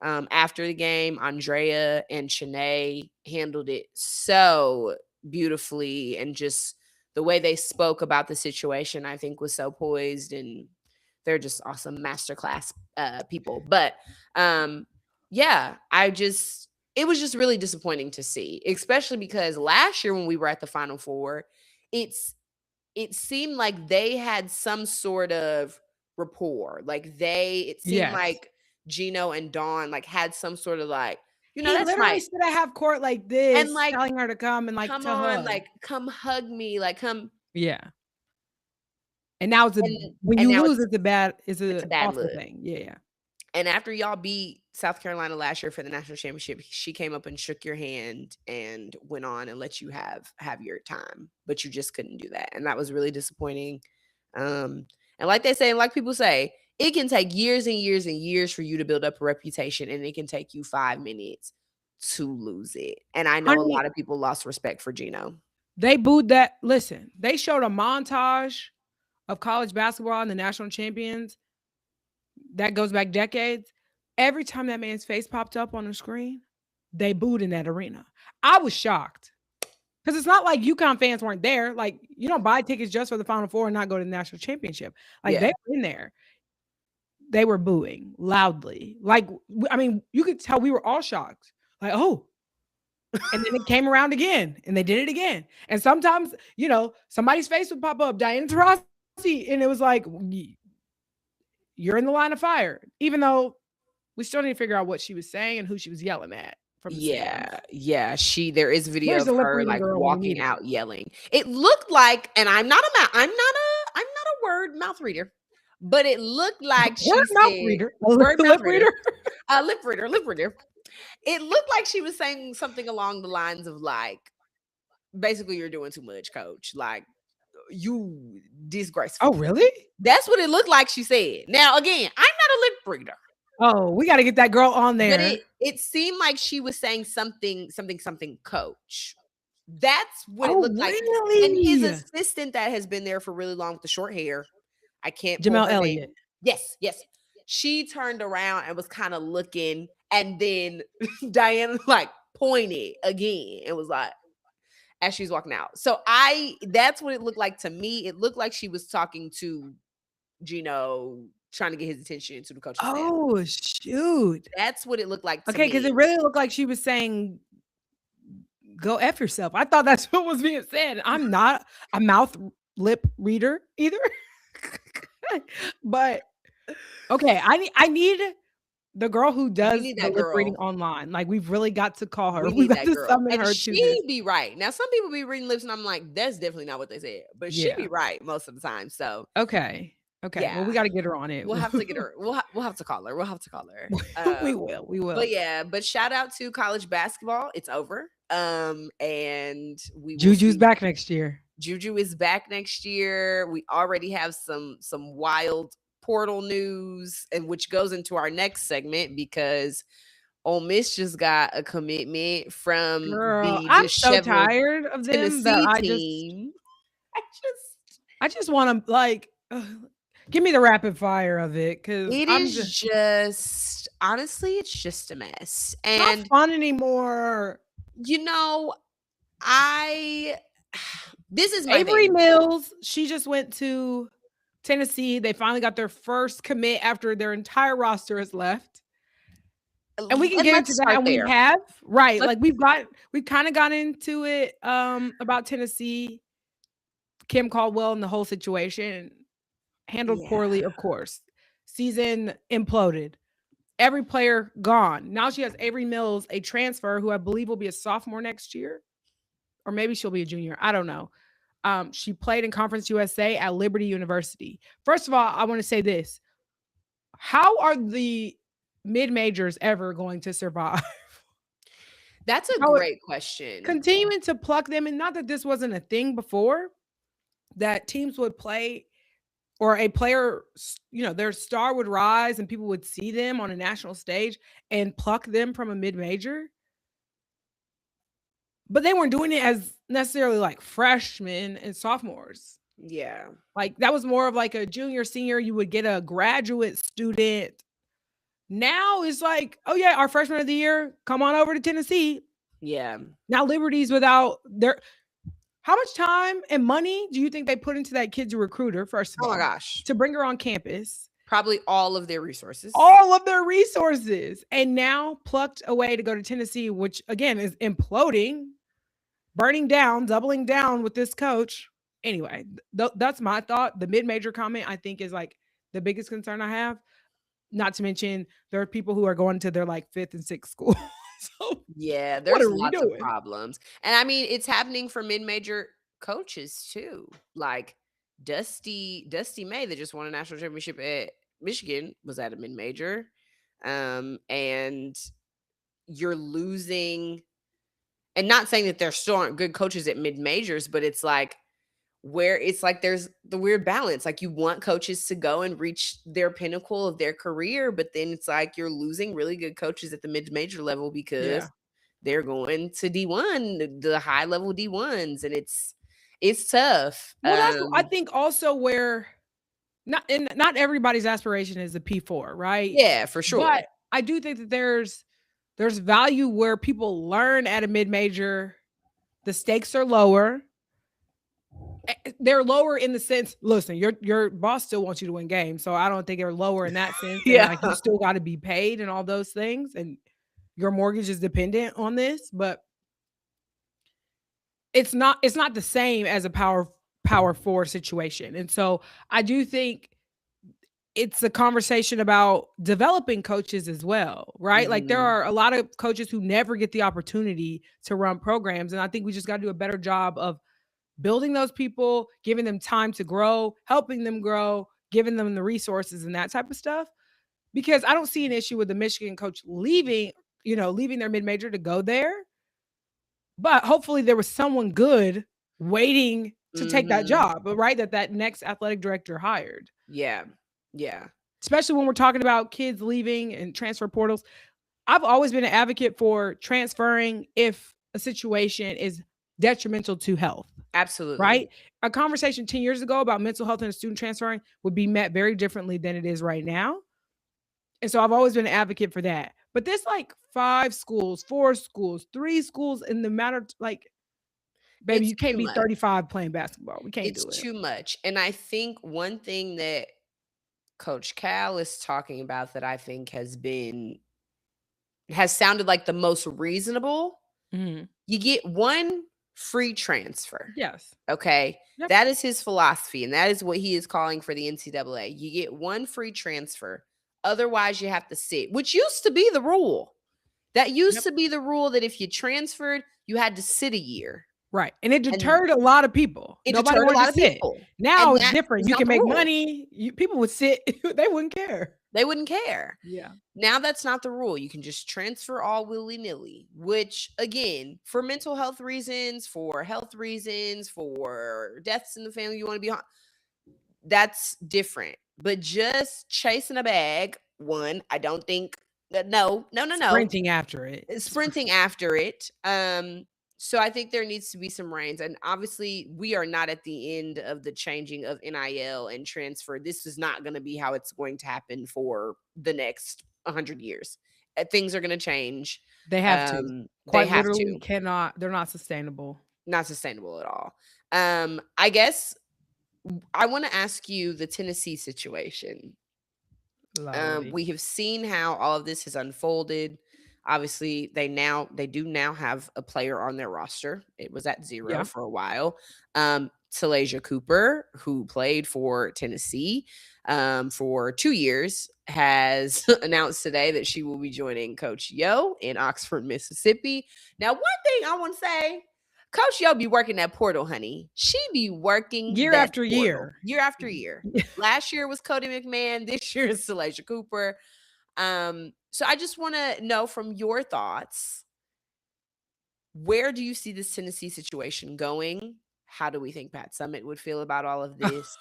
after the game, Andrea and Shanae handled it so beautifully, and just the way they spoke about the situation, I think, was so poised, and they're just awesome masterclass people. But yeah, it was just really disappointing to see, especially because last year when we were at the Final Four, it seemed like they had some sort of rapport. Like it seemed Yes. like Gino and Dawn like had some sort of like, He that's literally my, stood at half court like this, and like, telling her to come and like come to on, hug. like come hug me, like come. Yeah. And now it's when and you now lose, it's a bad awful look. thing. Yeah. And after y'all beat South Carolina last year for the national championship, she came up and shook your hand and went on and let you have your time, but you just couldn't do that. And that was really disappointing. And like they say, like people say, it can take years and years and years for you to build up a reputation, and it can take you 5 minutes to lose it. And I know a lot of people lost respect for Gino. They booed that. Listen, they showed a montage of college basketball and the national champions that goes back decades. Every time that man's face popped up on the screen, they booed in that arena. I was shocked, because it's not like UConn fans weren't there. Like, you don't buy tickets just for the Final Four and not go to the national championship. Like, they were in there. They were booing loudly. Like, I mean, you could tell we were all shocked. Like, oh. And then it came around again, and they did it again. And sometimes, somebody's face would pop up, Diana Taurasi, and it was like, you're in the line of fire, even though we still need to figure out what she was saying and who she was yelling at from the stands. Yeah. There is video Where's of the lip her reading like girl when we walking need out yelling. It looked like, and I'm not a word mouth reader, but it looked like she Word mouth reader. Lip reader. Lip reader. It looked like she was saying something along the lines of like, basically, you're doing too much, coach. Like, you disgraceful. Oh, really? That's what it looked like she said. Now, again, I'm not a lip reader. Oh, we got to get that girl on there. But it seemed like she was saying something, coach. That's what it looked like. And his assistant that has been there for really long with the short hair, I can't. Jamel Elliott. Yes. She turned around and was kind of looking, and then Diana like pointed again and was like, as she's walking out. So that's what it looked like to me. It looked like she was talking to Gino, trying to get his attention to the coach's staff. Oh, shoot. That's what it looked like to me. Okay, because it really looked like she was saying, go F yourself. I thought that's what was being said. I'm not a mouth lip reader either. But okay, I need the girl who does need the that lip reading girl. online. Like, we've really got to call her. We We've need got that to girl. summon And her to she this. be right. Now, some people be reading lips and I'm like, that's definitely not what they said. But she Yeah. be right most of the time. So Okay. Well, we yeah, got to get her on it. we'll have to get her. We'll have to call her. We'll have to call her. We will. But yeah, but shout out to college basketball. It's over. And we will Juju's see. back next year. Juju is back next year. We already have some wild portal news, and which goes into our next segment because Ole Miss just got a commitment from Girl, the I'm so disheveled tired of them that Tennessee I team. just want to like give me the rapid fire of it because It I'm is just honestly, it's just a mess. not And fun anymore. you know, I this is my Avery thing. Mills, she just went to Tennessee. They finally got their first commit after their entire roster has left. And we can get let's into that, start and we there. have, right? Let's- Like we've kind of got into it about Tennessee, Kim Caldwell, and the whole situation handled poorly, of course. Season imploded. Every player gone. Now she has Avery Mills, a transfer who I believe will be a sophomore next year, or maybe she'll be a junior. I don't know. She played in Conference USA at Liberty University. First of all, I want to say this: how are the mid-majors ever going to survive? That's a How it- great question. Continuing to pluck them, and not that this wasn't a thing before, that teams would play or a player, their star would rise and people would see them on a national stage and pluck them from a mid-major. But they weren't doing it as necessarily like freshmen and sophomores. Yeah. Like that was more of like a junior, senior. You would get a graduate student. Now it's like, oh yeah, our freshman of the year, come on over to Tennessee. Yeah. Now Liberty's without their. How much time and money do you think they put into that kid's recruiter, first of all? Oh my gosh. To bring her on campus. Probably all of their resources. All of their resources. And now plucked away to go to Tennessee, which again is imploding, burning down, doubling down with this coach. Anyway, that's my thought. The mid-major comment, I think, is like the biggest concern I have. Not to mention there are people who are going to their like 5th and 6th school. So yeah, what there's are we lots of doing? problems. And I mean, it's happening for mid-major coaches too. Like Dusty May that just won a national championship at Michigan was at a mid-major. And you're losing, and not saying that there still aren't good coaches at mid-majors, but it's like where it's like there's the weird balance. Like you want coaches to go and reach their pinnacle of their career, but then it's like you're losing really good coaches at the mid-major level because they're going to D1, the high level D1s, and it's tough. Well, that's I think also where not everybody's aspiration is a P4, right? Yeah, for sure. But I do think that there's value where people learn at a mid-major. The stakes are lower. They're lower in the sense, listen, your boss still wants you to win games. So I don't think they're lower in that sense. Yeah. Like you still got to be paid and all those things. And your mortgage is dependent on this, but it's not the same as a power 4 situation. And so I do think it's a conversation about developing coaches as well, right? Like there are a lot of coaches who never get the opportunity to run programs. And I think we just got to do a better job of building those people, giving them time to grow, helping them grow, giving them the resources and that type of stuff. Because I don't see an issue with the Michigan coach leaving their mid-major to go there. But hopefully there was someone good waiting to take that job, but right, that next athletic director hired. Yeah. Yeah. Especially when we're talking about kids leaving and transfer portals. I've always been an advocate for transferring if a situation is detrimental to health. Absolutely. Right? A conversation 10 years ago about mental health and a student transferring would be met very differently than it is right now. And so I've always been an advocate for that. But there's like 5 schools, 4 schools, 3 schools in the matter, like, baby, It's you can't too be much. 35 playing basketball. We can't It's do it. too much. And I think one thing that Coach Cal is talking about that I think has sounded like the most reasonable. Mhm. You get one free transfer. Yes. Okay. Yep. That is his philosophy. And that is what he is calling for the NCAA. You get one free transfer Otherwise, you have to sit, which used to be the rule. That used to be the rule that if you transferred, you had to sit a year. Right. And it deterred a lot of people. It Nobody deterred a wanted lot to of sit. people. Now And it's that different. is You not can the make rule. money. People would sit. They wouldn't care. They wouldn't care. Yeah. Now that's not the rule. You can just transfer all willy-nilly, which again, for mental health reasons, for health reasons, for deaths in the family, you want to be on. That's different. But just chasing a bag, one, I don't think that no. Sprinting after it. Sprinting after it. So I think there needs to be some reins. And obviously, we are not at the end of the changing of NIL and transfer. This is not going to be how it's going to happen for the next 100 years. Things are going to change. They have to. They Quite have literally to. cannot. They're not sustainable. Not sustainable at all. I guess I want to ask you the Tennessee situation. We have seen how all of this has unfolded. Obviously, they do now have a player on their roster. It was at 0 for a while. Talasia Cooper, who played for Tennessee for 2 years, has announced today that she will be joining Coach Yo in Oxford, Mississippi. Now, one thing I want to say, Coach Yo be working that portal, honey. She be working year that after portal, year. year after year. Last year was Cody McMahon. This year is Talasia Cooper. So I just want to know from your thoughts, where do you see this Tennessee situation going? How do we think Pat Summitt would feel about all of this?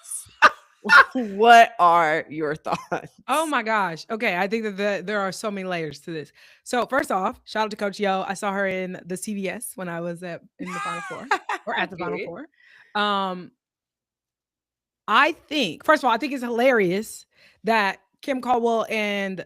What are your thoughts? Oh my gosh. Okay. I think that there are so many layers to this. So first off, shout out to Coach Yo. I saw her in the CBS when I was in the Final Four or at the Final Four. I think, first of all, I think it's hilarious that Kim Caldwell and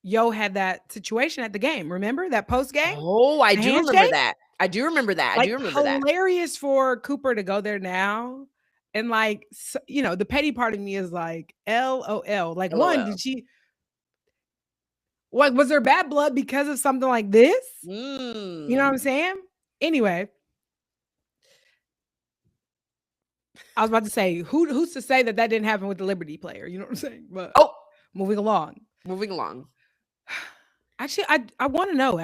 Yo had that situation at the game. Remember that post game? Oh, I do remember handshake? that. I do remember that. Like, I do remember that. hilarious for Cooper to go there now. And like, the petty part of me is like, LOL. Like, one, did she, was there bad blood because of something like this? You know what I'm saying? Anyway, I was about to say, who's to say that didn't happen with the Liberty player? You know what I'm saying? But moving along. Actually, I want to know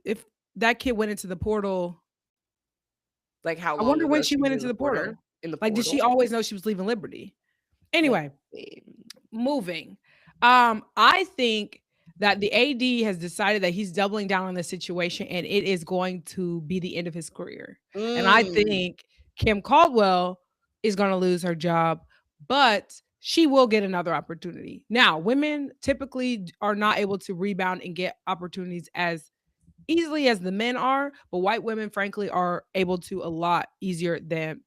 if that kid went into the portal. Like how long I wonder ago when she went into the portal. Like, did she always know she was leaving Liberty? Anyway, moving. I think that the AD has decided that he's doubling down on this situation and it is going to be the end of his career. And I think Kim Caldwell is going to lose her job, but she will get another opportunity. Now, women typically are not able to rebound and get opportunities as easily as the men are, but white women, frankly, are able to a lot easier than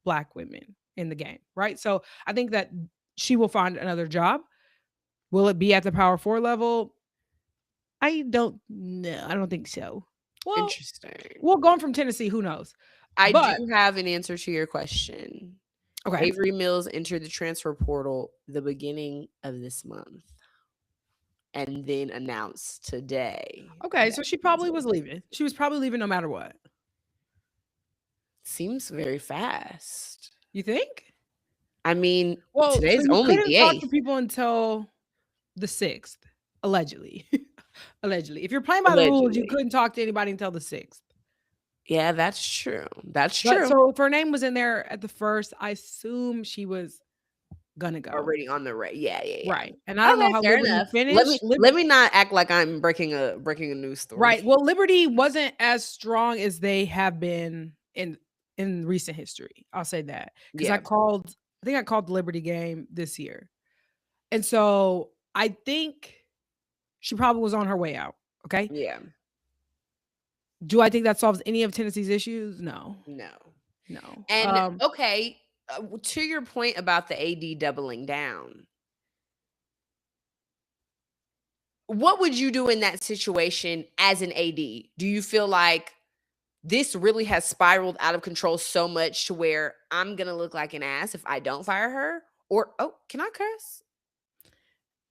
Black women in the game, right? So I think that she will find another job. Will it be at the Power 4 level? I don't know. I don't think so. Well, interesting. Well, going from Tennessee, who knows? I do have an answer to your question. Okay. Avery Mills entered the transfer portal the beginning of this month and then announced today. Okay, so she probably was leaving. She was probably leaving no matter what. Seems very fast. You think? I mean, today's only the 8th. Talk to people until the 6th, allegedly. Allegedly. If you're playing by the rules, you couldn't talk to anybody until the 6th. Yeah, that's true. That's true. So if her name was in there at the 1st, I assume she was gonna go already on the right. Yeah. Right. And I don't know how Liberty finished. Let me not act like I'm breaking a news story. Right. Well, Liberty wasn't as strong as they have been in recent history. I'll say that because I think I called the Liberty game this year, and so I think she probably was on her way out. Okay. Yeah. Do I think that solves any of Tennessee's issues? No. And okay, to your point about the AD doubling down, what would you do in that situation as an AD? Do you feel like this really has spiraled out of control so much to where I'm going to look like an ass if I don't fire her? Or, can I curse?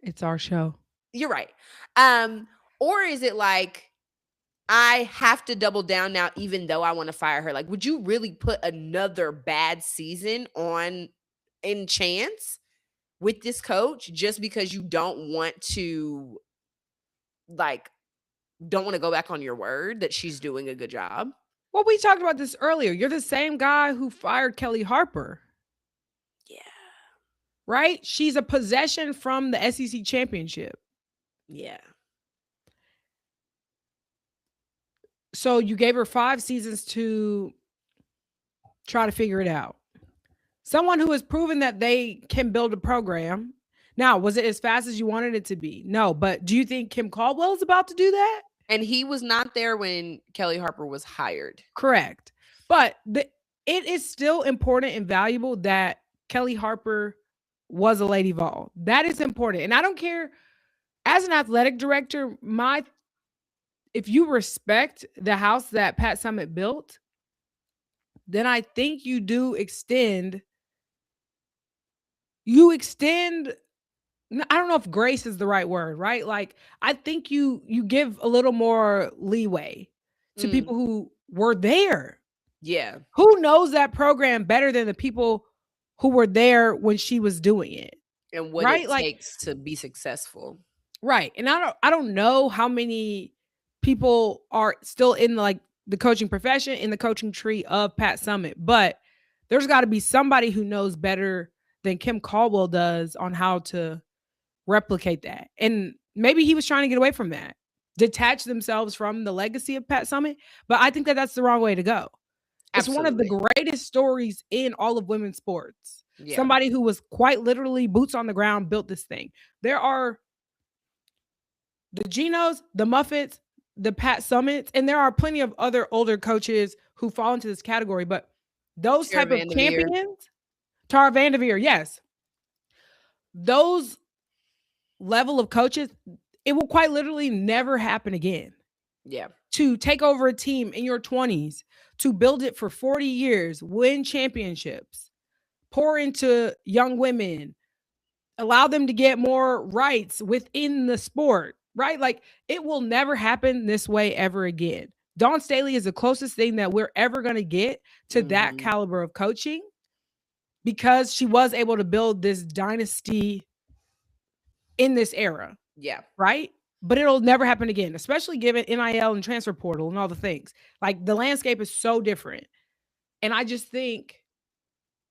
It's our show. You're right. Or is it like, I have to double down now, even though I want to fire her? Like, would you really put another bad season on in chance? with this coach just because you don't want to go back on your word that she's doing a good job. Well, we talked about this earlier. You're the same guy who fired Kelly Harper. Yeah. Right? She's a possession from the SEC championship. Yeah. So you gave her 5 seasons to try to figure it out. Someone who has proven that they can build a program. Now, was it as fast as you wanted it to be? No, but do you think Kim Caldwell is about to do that? And he was not there when Kelly Harper was hired. Correct. But it is still important and valuable that Kelly Harper was a Lady Vol. That is important. And I don't care, as an athletic director, if you respect the house that Pat Summitt built, then I think you do extend, I don't know if grace is the right word, right? Like, I think you give a little more leeway to people who were there. Yeah. Who knows that program better than the people who were there when she was doing it? And what Right? it Like, takes to be successful. right. And I don't know how many people are still in the coaching profession, in the coaching tree of Pat Summitt, but there's got to be somebody who knows better than Kim Caldwell does on how to replicate that. And maybe he was trying to get away from that, detach themselves from the legacy of Pat Summitt, but I think that that's the wrong way to go. It's one of the greatest stories in all of women's sports. Yeah. Somebody who was quite literally boots on the ground built this thing. There are the Genos, the Muffets, the Pat Summitts, and there are plenty of other older coaches who fall into this category, but those type of champions, Tara VanDerveer, yes. Those level of coaches, it will quite literally never happen again. Yeah. To take over a team in your 20s, to build it for 40 years, win championships, pour into young women, allow them to get more rights within the sport, right? Like, it will never happen this way ever again. Dawn Staley is the closest thing that we're ever going to get to that caliber of coaching, because she was able to build this dynasty in this era. Yeah. Right? But it'll never happen again, especially given NIL and transfer portal and all the things. Like, the landscape is so different. And I just think,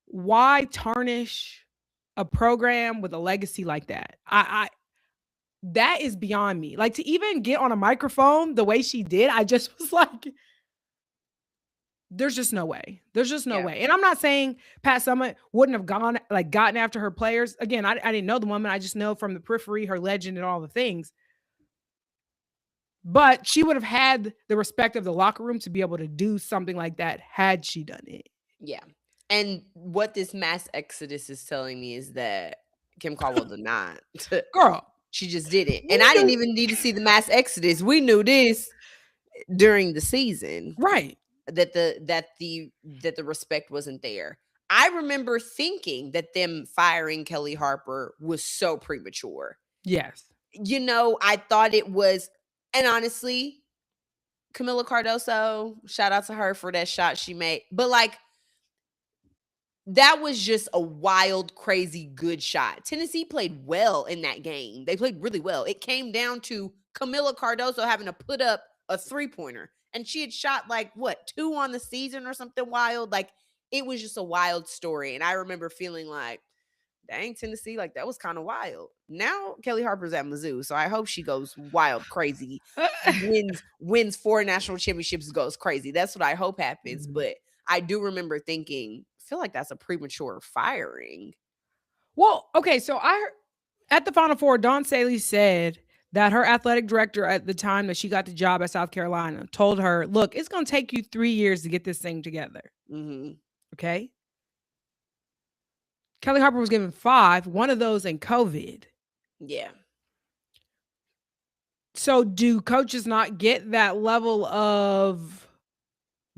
why tarnish a program with a legacy like that? That is beyond me. Like, to even get on a microphone the way she did, I just was like, there's just no way. There's just no way. And I'm not saying Pat Summitt wouldn't have gotten after her players. Again, I didn't know the woman. I just know from the periphery, her legend and all the things. But she would have had the respect of the locker room to be able to do something like that had she done it. Yeah. And what this mass exodus is telling me is that Kim Caldwell did not. Girl. She just did it. And I didn't even need to see the mass exodus. We knew this during the season. Right. That the respect wasn't there. I remember thinking that them firing Kelly Harper was so premature. Yes. You know, I thought it was, and honestly, Camila Cardoso, shout out to her for that shot she made. But like, that was just a wild, crazy, good shot. Tennessee played well in that game. They played really well. It came down to Camila Cardoso having to put up a 3-pointer. And she had shot 2 on the season or something wild. Like, it was just a wild story. And I remember feeling like, dang, Tennessee, that was kind of wild. Now Kelly Harper's at Mizzou, so I hope she goes wild, crazy, wins 4 national championships, goes crazy. That's what I hope happens. But I do remember thinking, I feel like that's a premature firing. Well, okay, so at the Final Four, Dawn Staley said that her athletic director at the time that she got the job at South Carolina told her, look, it's going to take you 3 years to get this thing together. Okay. Kelly Harper was given 5, one of those in COVID. Yeah. So do coaches not get that level of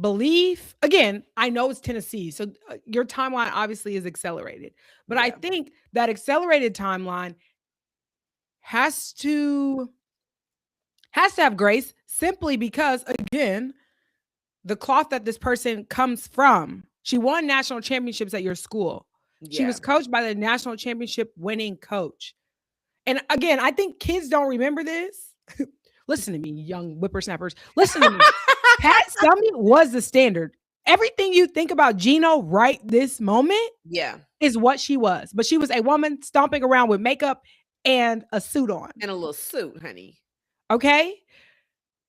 belief? Again, I know it's Tennessee, so your timeline obviously is accelerated. But I think that accelerated timeline has to have grace, simply because, again, the cloth that this person comes from. She won national championships at your school. She was coached by the national championship winning coach. And again, I think kids don't remember this. Listen to me, young whippersnappers. Listen to me. Pat Summitt was the standard. Everything you think about Gino right this moment is what she was. But she was a woman stomping around with makeup and a suit on. And a little suit, honey. Okay?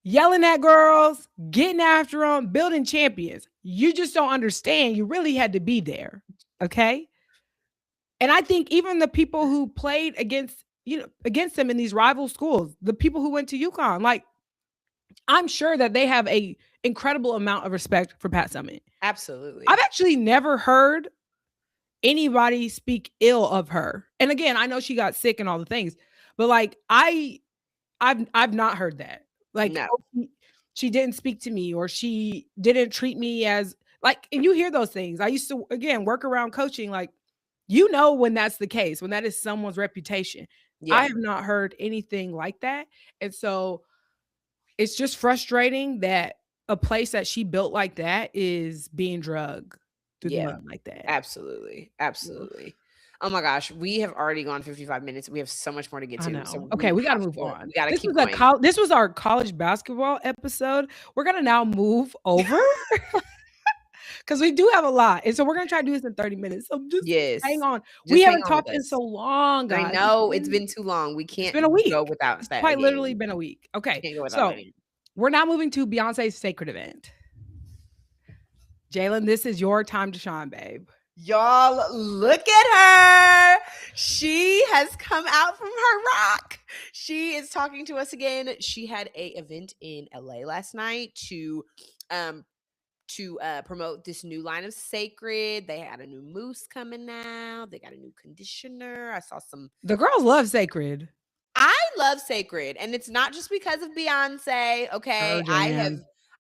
Yelling at girls, getting after them, building champions. You just don't understand. You really had to be there. Okay? And I think even the people who played against them in these rival schools, the people who went to UConn, like, I'm sure that they have a incredible amount of respect for Pat Summitt. Absolutely. I've actually never heard anybody speak ill of her. And again, I know she got sick and all the things, but like I've not heard that. Like, no. She didn't speak to me, or she didn't treat me as like, and you hear those things. I used to, again, work around coaching. Like, when that's the case, when that is someone's reputation. I have not heard anything like that. And so it's just frustrating that a place that she built like that is being drugged through the mud like that. Absolutely. Absolutely. Oh my gosh, we have already gone 55 minutes. We have so much more to get to. I know. So okay, we got to move on. We got to keep going. This was our college basketball episode. We're going to now move over because we do have a lot. And so we're going to try to do this in 30 minutes. So just hang on. We haven't talked in so long, guys. I know. It's been too long. We can't been a week. Go without it's that. Quite literally been a week. Okay. So we're now moving to Beyonce's sacred event. Jalen, this is your time to shine, babe. Y'all, look at her. She has come out from her rock. She is talking to us again. She had an event in LA last night to promote this new line of Sacred. They had a new mousse coming out. They got a new conditioner. I saw some. The girls love Sacred. I love Sacred, and it's not just because of Beyonce. Okay,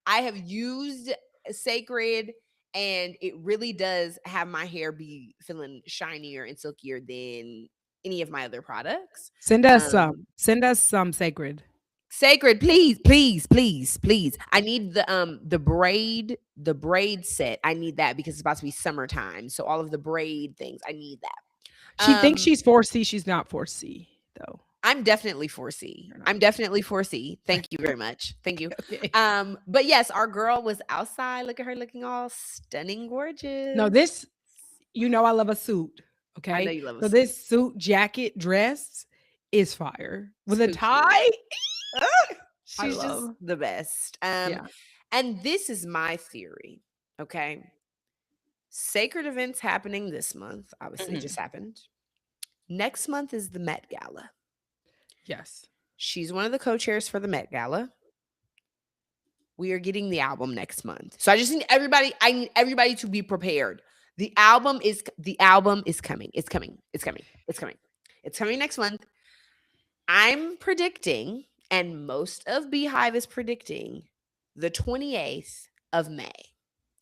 I have used Sacred, and it really does have my hair be feeling shinier and silkier than any of my other products. Send us some. Send us some Sacred. Sacred, please, please, please, please. I need the braid set. I need that because it's about to be summertime. So all of the braid things, I need that. She thinks she's 4C. She's not 4C though. I'm definitely 4C. I'm definitely 4C. Thank you very much. Thank you. Okay. But yes, our girl was outside. Look at her looking all stunning, gorgeous. No, this, I love a suit. Okay. I know you love a suit. This suit, jacket, dress is fire. With a tie. She's just the best. And this is my theory. Okay. Sacred events happening this month. Obviously, just happened. Next month is the Met Gala. Yes. She's one of the co-chairs for the Met Gala. We are getting the album next month. So I need everybody to be prepared. The album is coming. It's coming. It's coming. It's coming. It's coming next month. I'm predicting, and most of Beehive is predicting, the 28th of May.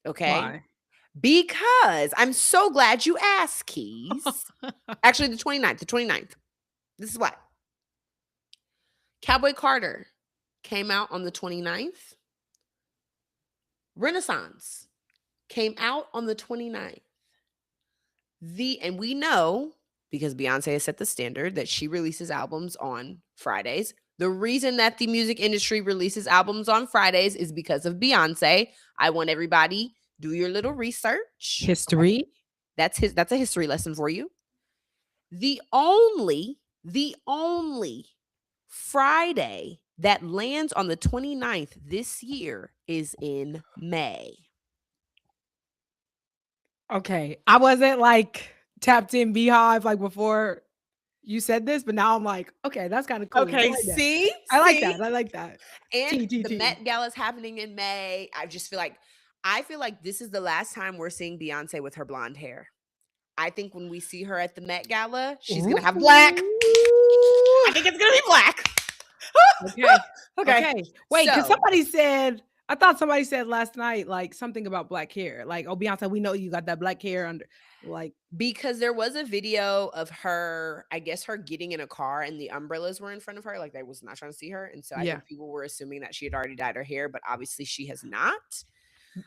Okay? Why? Because I'm so glad you asked, Keys. Actually, the 29th. The 29th. This is what. Cowboy Carter came out on the 29th. Renaissance came out on the 29th. And we know, because Beyonce has set the standard, that she releases albums on Fridays. The reason that the music industry releases albums on Fridays is because of Beyonce. I want everybody, do your little research. History. That's a history lesson for you. The only Friday that lands on the 29th this year is in May. Okay. I wasn't like tapped in Beehive like before you said this, but now I'm like, okay, that's kind of cool. Okay, I like that. I like that. And the Met Gala is happening in May. I feel like this is the last time we're seeing Beyonce with her blonde hair. I think when we see her at the Met Gala, she's going to have black. I think it's going to be black. Okay. Wait, because I thought somebody said last night, like something about black hair. Like, oh, Beyonce, we know you got that black hair under, like. Because there was a video of her, I guess her getting in a car and the umbrellas were in front of her. Like they was not trying to see her. And so I think people were assuming that she had already dyed her hair, but obviously she has not.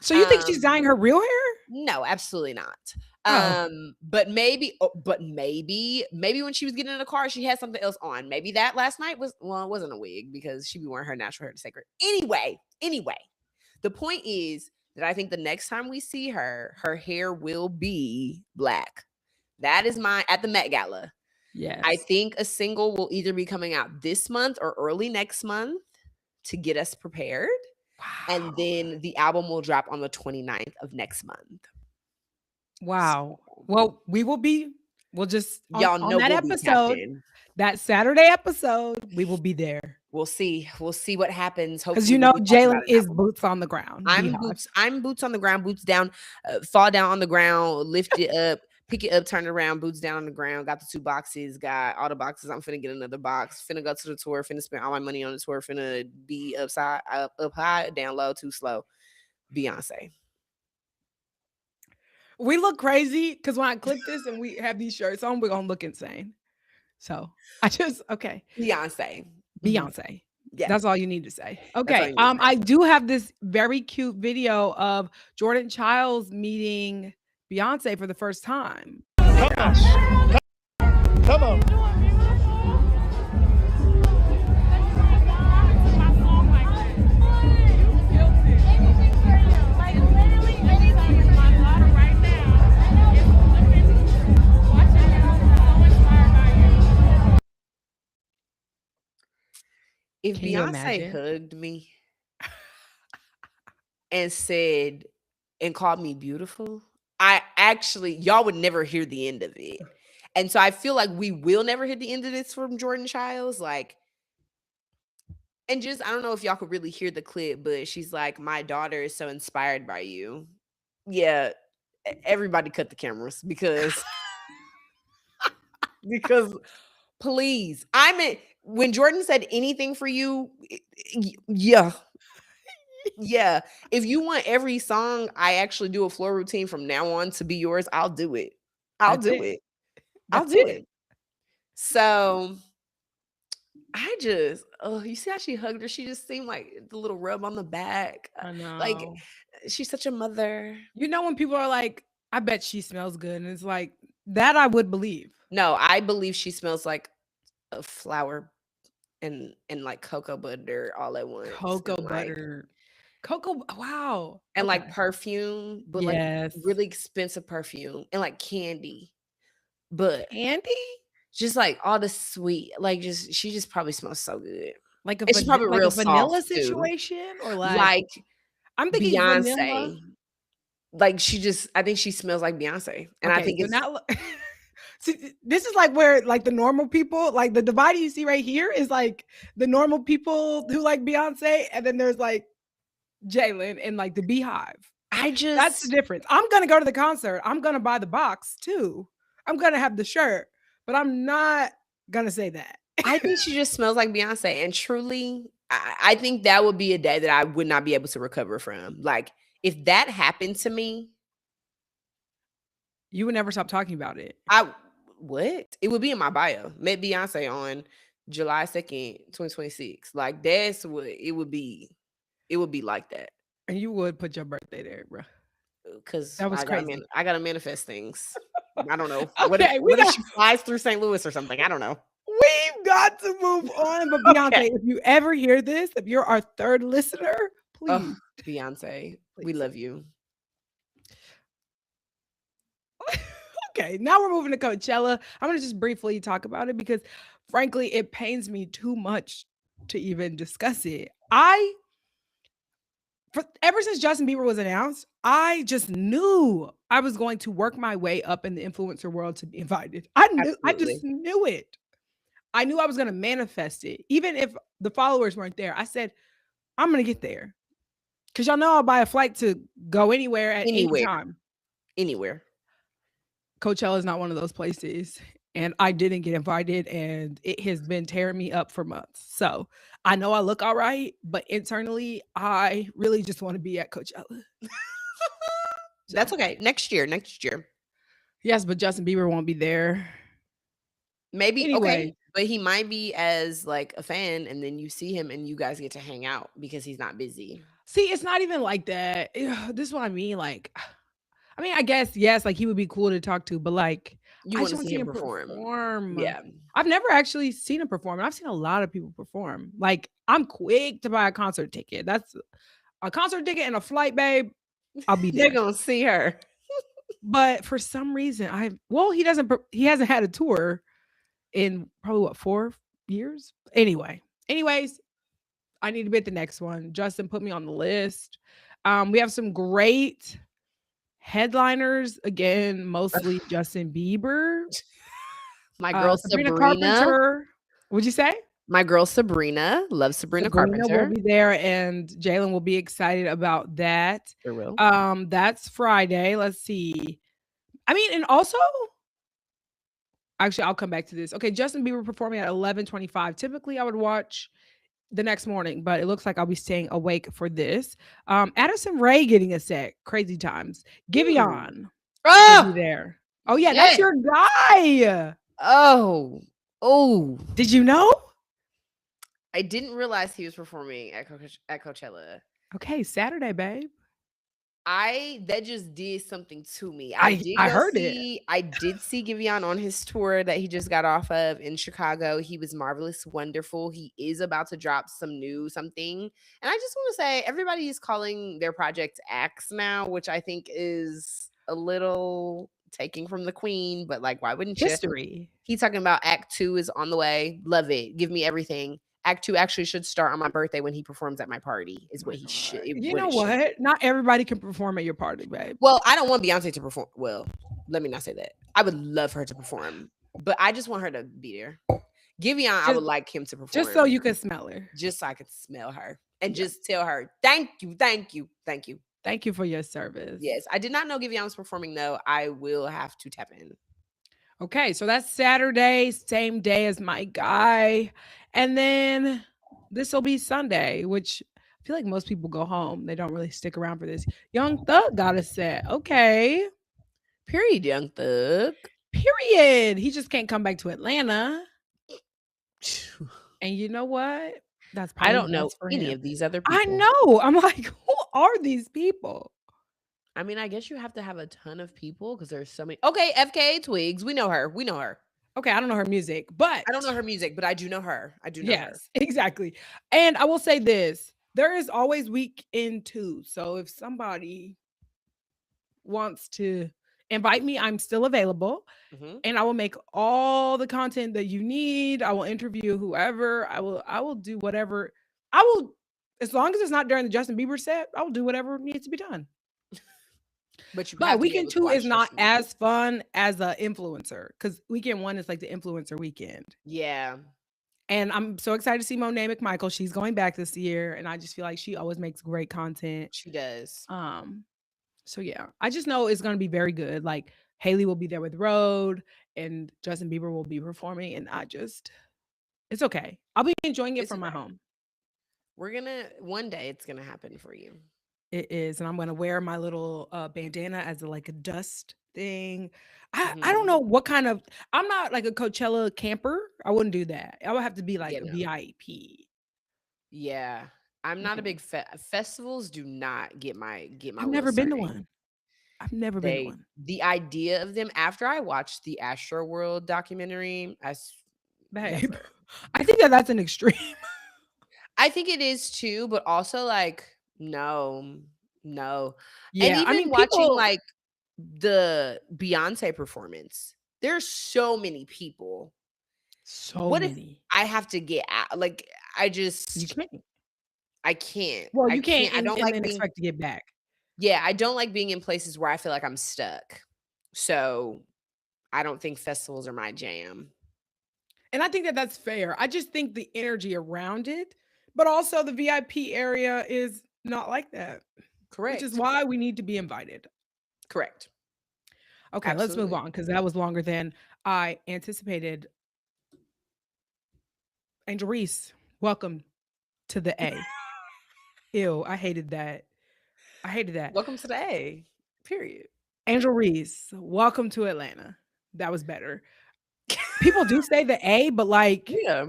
So you think she's dyeing her real hair? No, absolutely not. Oh. But maybe when she was getting in the car, she had something else on. Maybe that last night it wasn't a wig because she be wearing her natural hair to sacred. Anyway, the point is that I think the next time we see her, her hair will be black. That is at the Met Gala. Yes. I think a single will either be coming out this month or early next month to get us prepared. Wow. And then the album will drop on the 29th of next month. Wow. Well, we'll just y'all know that we'll episode, that Saturday episode, we will be there. We'll see what happens. Because Jalen is boots on the ground. I'm boots on the ground, boots down, fall down on the ground, lift it up, pick it up, turn it around, boots down on the ground. Got the 2 boxes, got all the boxes. I'm finna get another box. Finna go to the tour. Finna spend all my money on the tour. Finna be up high, down low, too slow. Beyonce. We look crazy because when I click this and we have these shirts on, we're gonna look insane. So okay. Beyonce. Yeah. That's all you need to say. Okay. I do have this very cute video of Jordan Childs meeting Beyonce for the first time. Come on. If Beyonce hugged me and called me beautiful, y'all would never hear the end of it. And so I feel like we will never hear the end of this from Jordan Childs. Like, and just, I don't know if y'all could really hear the clip, but she's like, my daughter is so inspired by you. Yeah, everybody cut the cameras because please, when Jordan said anything for you, yeah. If you want every song I actually do a floor routine from now on to be yours, I'll do it. I'll do it. So you see how she hugged her? She just seemed like the little rub on the back. I know. Like, she's such a mother. When people are like, I bet she smells good. And it's like, that I would believe. No, I believe she smells like a flower and like cocoa butter all at once. Cocoa butter. Wow. And like perfume, but like really expensive perfume and like candy. But just like all the sweet, like she just probably smells so good. Like it's probably real vanilla situation too. or like I'm thinking Beyonce. Vanilla. Like I think she smells like Beyonce. And I think it's not. See, this is like where like the normal people, like the divide you see right here is like the normal people who like Beyonce, and then there's like Jalen and like the Beehive. That's the difference. I'm gonna go to the concert. I'm gonna buy the box too. I'm gonna have the shirt, but I'm not gonna say that. I think she just smells like Beyonce, and truly, I think that would be a day that I would not be able to recover from. Like, if that happened to me, you would never stop talking about it. What? It would be in my bio. Met Beyonce on July 2nd, 2026. Like, that's what it would be. It would be like that. And you would put your birthday there, bro. Because that was crazy. I gotta manifest things. I don't know. Okay, what if she flies through St. Louis or something? I don't know. We've got to move on. But Beyonce, if you ever hear this, if you're our third listener, please. Beyonce, we love you. Okay, now we're moving to Coachella. I'm going to just briefly talk about it because, frankly, it pains me too much to even discuss it. Ever since Justin Bieber was announced, I just knew I was going to work my way up in the influencer world to be invited. I just knew it. I knew I was going to manifest it. Even if the followers weren't there, I said, I'm going to get there. Because y'all know I'll buy a flight to go anywhere at any time. Anywhere. Coachella is not one of those places. And I didn't get invited, and it has been tearing me up for months. So I know I look all right, but internally, I really just want to be at Coachella. That's okay. Next year. Yes, but Justin Bieber won't be there. Maybe. Anyway. Okay. But he might be as like a fan, and then you see him and you guys get to hang out because he's not busy. See, it's not even like that. This is what I mean. Like, I mean, I guess yes, like he would be cool to talk to, but like, You I want just to want to see see him him perform. perform. Yeah. I've never actually seen him perform, and I've seen a lot of people perform. Like, I'm quick to buy a concert ticket. That's a concert ticket and a flight, babe. I'll be They're there. gonna see her. But for some reason, he hasn't had a tour in probably what 4 years. Anyways, I need to be at the next one. Justin put me on the list. We have some great headliners again, mostly Justin Bieber, My girl Sabrina Sabrina. Carpenter. What'd you say? My girl Sabrina. Love Sabrina Sabrina will Carpenter. be there, and Jalen will be excited about that. Sure will. That's Friday. Let's see. I mean, and also, actually, I'll come back to this. Okay, Justin Bieber performing at 11:25. Typically, I would watch the next morning, but it looks like I'll be staying awake for this. Addison Rae getting a set. Crazy times. Giveon will be Oh, there. Oh yeah, that's shit. your guy. Oh. Did you know? I didn't realize he was performing at Coachella. Okay, Saturday, babe. That just did something to me. I heard it. I did see Giveon on his tour that he just got off of in Chicago. He was marvelous, wonderful. He is about to drop something. And I just want to say everybody is calling their project Acts now, which I think is a little taking from the queen, but like, why wouldn't you? History. He's talking about Act 2 is on the way. Love it. Give me everything. Act 2 actually should start on my birthday when he performs at my party, is what he should. You know what? Not everybody can perform at your party, babe. Well, I don't want Beyonce to perform. Well, let me not say that. I would love her to perform, but I just want her to be there. Giveon, I would like him to perform. Just so you can smell her. Just so I could smell her and just tell her, thank you, thank you, thank you. Thank you for your service. Yes, I did not know Giveon was performing, though. I will have to tap in. Okay, so that's Saturday, same day as my guy. And then this will be Sunday, which I feel like most people go home. They don't really stick around for this. Young Thug got a set. Okay. Period, Young Thug. Period. He just can't come back to Atlanta. And you know what? That's I don't probably know best for any him. of these other people. I know. I'm like, who are these people? I mean, I guess you have to have a ton of people because there's so many. Okay, FKA Twigs. We know her. We know her. Okay, I don't know her music, but I don't know her music, but I do know her. I do know her. yes, exactly. And I will say this: there is always weekend too. So if somebody wants to invite me, I'm still available, and I will make all the content that you need. I will interview whoever. I will do whatever. I will, as long as it's not during the Justin Bieber set. I will do whatever needs to be done. But weekend 2 is not as fun as an influencer, because weekend 1 is like the influencer weekend. Yeah. And I'm so excited to see Monet McMichael. She's going back this year, and I just feel like she always makes great content. She does. So yeah, I just know it's going to be very good. Like Haley will be there with Rode, and Justin Bieber will be performing, and it's okay. I'll be enjoying it from my home. One day it's gonna happen for you. It is, and I'm gonna wear my little bandana as a dust thing. I don't know what kind of. I'm not like a Coachella camper. I wouldn't do that. I would have to be like a VIP. Yeah, I'm not a big festivals. Do not get my. I've never been to one. I've never been to one. The idea of them after I watched the Astro World documentary, babe, I think that's an extreme. I think it is too, but also like. No. Yeah, and even watching like the Beyonce performance, there's so many people. So many. If I have to get out? Like you can't. I can't. Well, you can't. I don't like expect to get back. Yeah, I don't like being in places where I feel like I'm stuck. So I don't think festivals are my jam. And I think that's fair. I just think the energy around it, but also the VIP area is not like that. Correct. Which is why we need to be invited. Correct. Okay, Absolutely. Let's move on, because that was longer than I anticipated. Angel Reese, welcome to the A. Ew, I hated that. Welcome to the A. Period. Angel Reese, welcome to Atlanta. That was better. People do say the A, but like, yeah,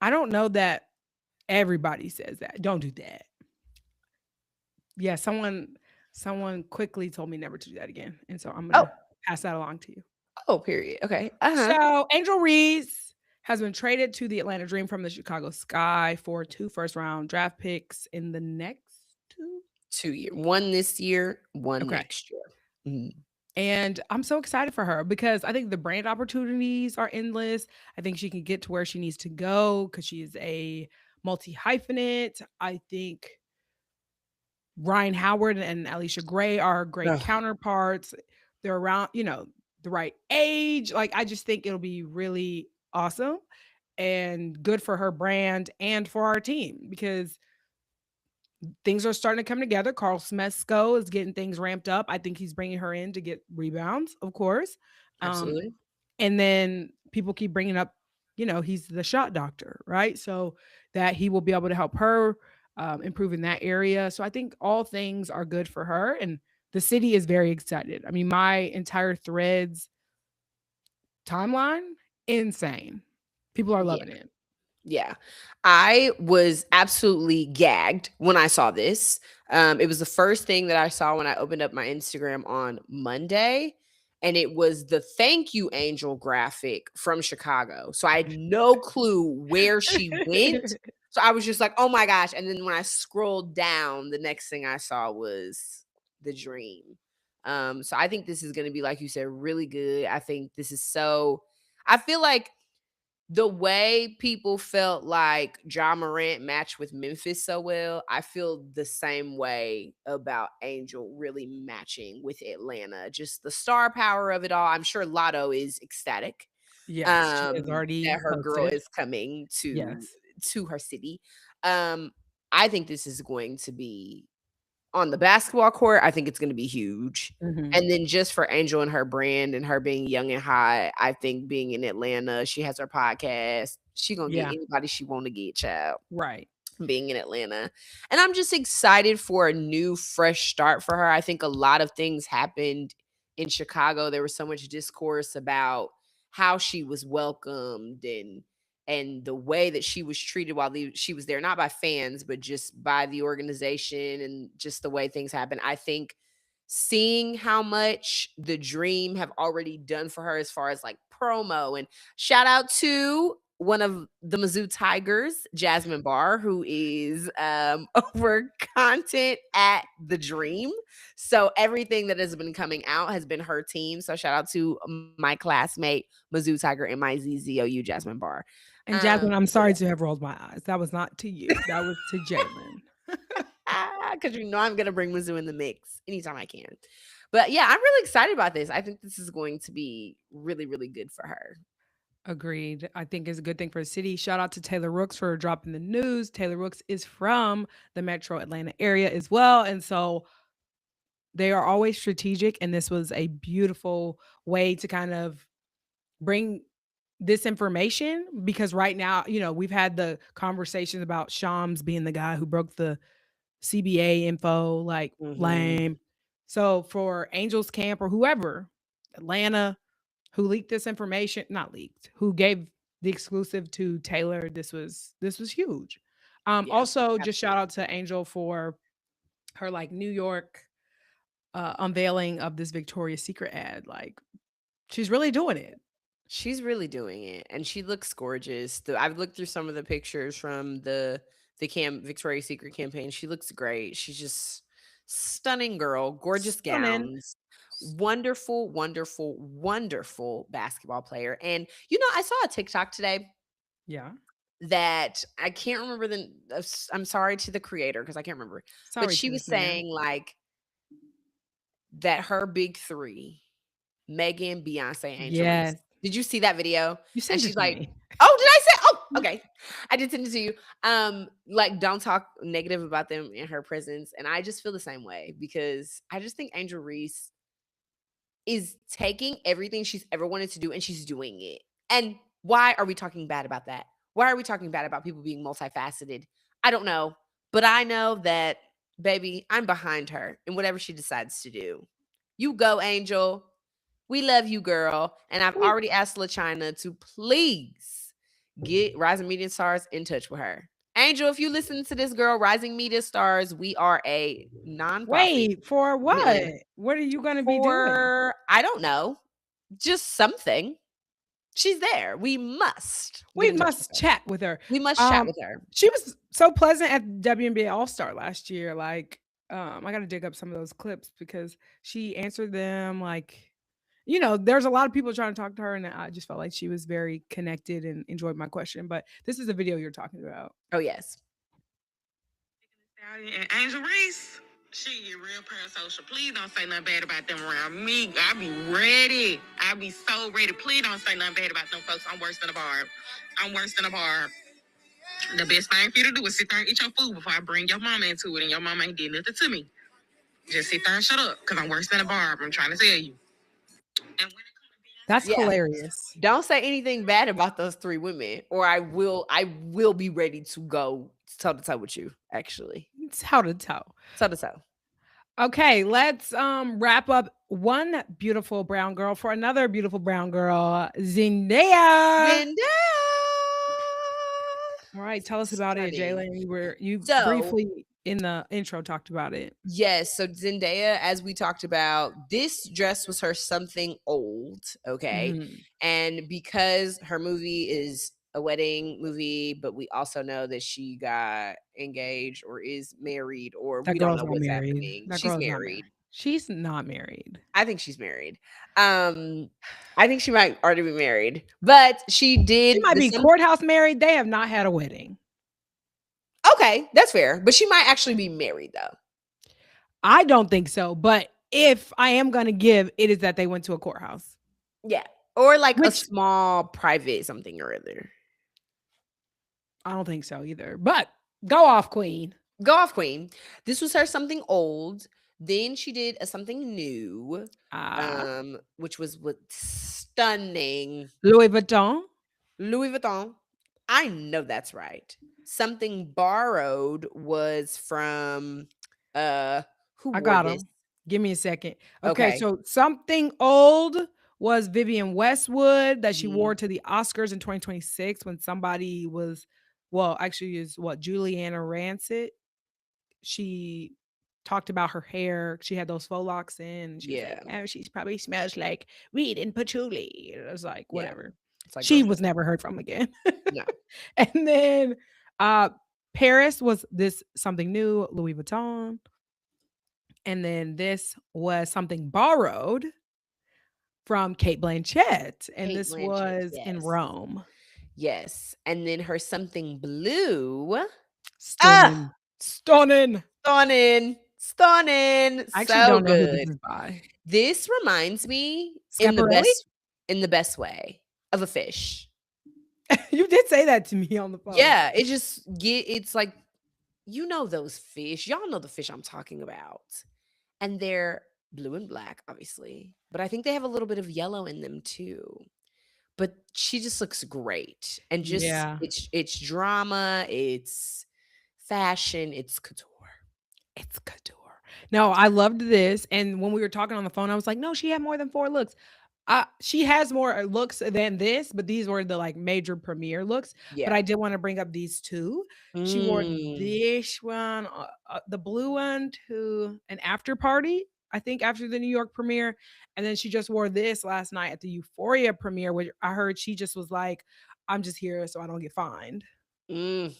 I don't know that everybody says that. Don't do that. Yeah, someone quickly told me never to do that again, and so I'm Oh, gonna pass that along to you. oh, period. Okay. Uh-huh. So Angel Reese has been traded to the Atlanta Dream from the Chicago Sky for 2 first-round draft picks in the next 2. 2 year. One this year, one Okay. next year. Mhm. And I'm so excited for her because I think the brand opportunities are endless. I think she can get to where she needs to go because she is a multi hyphenate. I think Ryan Howard and Alicia Gray are great Ugh. counterparts. They're around, the right age. Like, I just think it'll be really awesome and good for her brand and for our team because things are starting to come together. Carl Smesco is getting things ramped up. I think he's bringing her in to get rebounds, of course. Um, Absolutely. and then people keep bringing up, he's the shot doctor, right? So that he will be able to help her improve in that area. So I think all things are good for her. And the city is very excited. I mean, my entire threads timeline, insane. People are Yeah. loving it. Yeah. I was absolutely gagged when I saw this. It was the first thing that I saw when I opened up my Instagram on Monday. And it was the thank you angel graphic from Chicago. So I had no clue where she went. So I was just like, oh my gosh. And then when I scrolled down, the next thing I saw was the dream. So I think this is going to be, like you said, really good. I think this is I feel like the way people felt like Ja Morant matched with Memphis so well, I feel the same way about Angel really matching with Atlanta. Just the star power of it all. I'm sure Lotto is ecstatic Yes, she has that already her girl posted. is coming Yes. to her city. Um, I think this is going to be on the basketball court, I think it's gonna be huge. Mhm. And then just for Angel and her brand and her being young and hot, I think being in Atlanta, she has her podcast. She gonna get Yeah, anybody she wanna get, child, right. being in Atlanta. And I'm just excited for a new fresh start for her. I think a lot of things happened in Chicago. There was so much discourse about how she was welcomed and the way that she was treated while she was there, not by fans, but just by the organization and just the way things happen. I think seeing how much the Dream have already done for her as far as like promo and shout out to one of the Mizzou Tigers, Jasmine Barr, who is over content at the Dream. So everything that has been coming out has been her team. So shout out to my classmate, Mizzou Tiger, and my ZZOU, Jasmine Barr. And Jasmine, I'm So sorry to have rolled my eyes. That was not to you. That was to Jalen. because you know I'm gonna bring Mizzou in the mix anytime I can. But yeah, I'm really excited about this. I think this is going to be really, really good for her. Agreed. I think it's a good thing for the city. Shout out to Taylor Rooks for dropping the news. Taylor Rooks is from the Metro Atlanta area as well. And so they are always strategic. And this was a beautiful way to kind of bring this information because right now, we've had the conversations about Shams being the guy who broke the CBA info, like Mhm. lame. So for Angels Camp or whoever, Atlanta, who leaked this information, not leaked, who gave the exclusive to Taylor, this was huge. Yeah, Also just shout absolutely. out to Angel for her like New York unveiling of this Victoria's Secret ad. Like she's really doing it. She's really doing it, and she looks gorgeous. I've looked through some of the pictures from the Victoria's Secret campaign. She looks great. She's just stunning girl, gorgeous Stunning. gowns, wonderful, wonderful, wonderful basketball player. And I saw a TikTok today Yeah. that I can't remember I'm sorry to the creator because I can't remember, but Sorry she to was this man. saying like that her big three Megan, Beyonce, Angel Reese. Yes. Did you see that video? You And sent it she's to like, me. "Oh, did I say? Oh, okay. I did send it to you. Like, don't talk negative about them in her presence." And I just feel the same way because I just think Angel Reese is taking everything she's ever wanted to do and she's doing it. And why are we talking bad about that? Why are we talking bad about people being multifaceted? I don't know. But I know that, baby, I'm behind her in whatever she decides to do. You go, Angel. We love you, girl. And I've already asked LaChina to please get Rising Media Stars in touch with her. Angel, if you listen to this, girl, Rising Media Stars, we are a nonprofit. Wait, for what? Mm-mm. What are you gonna be doing? I don't know, just something. She's there. We must. We get in touch must with her. chat with her. We must chat with her. She was so pleasant at WNBA All Star last year. Like, I got to dig up some of those clips because she answered them. Like, there's a lot of people trying to talk to her, and I just felt like she was very connected and enjoyed my question. But this is the video you're talking about. Oh yes. And Angel Reese, she get real parasocial. Please don't say nothing bad about them around me. I be ready. I be so ready. Please don't say nothing bad about them folks. I'm worse than a barb. I'm worse than a barb. The best thing for you to do is sit there and eat your food before I bring your mama into it, and your mama ain't getting nothing to me. Just sit there and shut up, because I'm worse than a barb. I'm trying to tell you. And when it comes to That's Yeah. hilarious. Don't say anything bad about those three women, or I will be ready to go toe to toe with you. Actually, It's how to tell. toe to toe. Okay, let's wrap up one beautiful brown girl for another beautiful brown girl, Zendaya. All right, tell us about it, Stunning. Jalen. You So- briefly in the intro talked about it. Yes, so Zendaya, as we talked about, this dress was her something old, okay? Mhm. And because her movie is a wedding movie, but we also know that she got engaged or is married, or That we don't girl's know not what's married. happening. That She's girl's not married. She's not married. I think she's married. I think she might already be married, but she did. She might be courthouse married. They have not had a wedding. Okay, that's fair, but she might actually be married though. I don't think so. But if I am going to give, it is that they went to a courthouse. Yeah, or like a Which- small private something or other. I don't think so either. But go off, queen. Go off, queen. This was her something old. Then she did a something new, which was with stunning Louis Vuitton. Louis Vuitton. I know that's right. Something borrowed was from who I wore got this? him. Give me a second. Okay, Okay. so something old was Vivienne Westwood that she Mhm. wore to the Oscars in 2026 when somebody was, well, actually is what, Juliana Rancid. She talked about her hair. She had those faux locks in. And she was like, oh, she probably smells like weed and patchouli. It was like, Yeah. whatever. It's like, She girl, was never heard from again. No. And then Paris was this something new, Louis Vuitton. And then this was something borrowed from Kate Blanchett. And Kate this Blanchett, was in yes. Rome. Yes. And then her something blue. Stunning. Stunning. Stunning. I actually So don't know who good. this is by. This reminds me Schiaparelli? in the best way of a fish. You did say that to me on the phone. Yeah, it's like, those fish. Y'all know the fish I'm talking about. And they're blue and black, obviously. But I think they have a little bit of yellow in them too. But she just looks great. And just Yeah. it's drama, it's fashion, it's couture. It's couture. No, I loved this. And when we were talking on the phone, I was like, no, she had more than 4 looks. She has more looks than this, but these were the like major premiere looks. Yeah. But I did want to bring up these 2. She wore Mm. this one, the blue one, to an after party, I think after the New York premiere. And then she just wore this last night at the Euphoria premiere, which I heard she just was like, I'm just here so I don't get fined. Mm.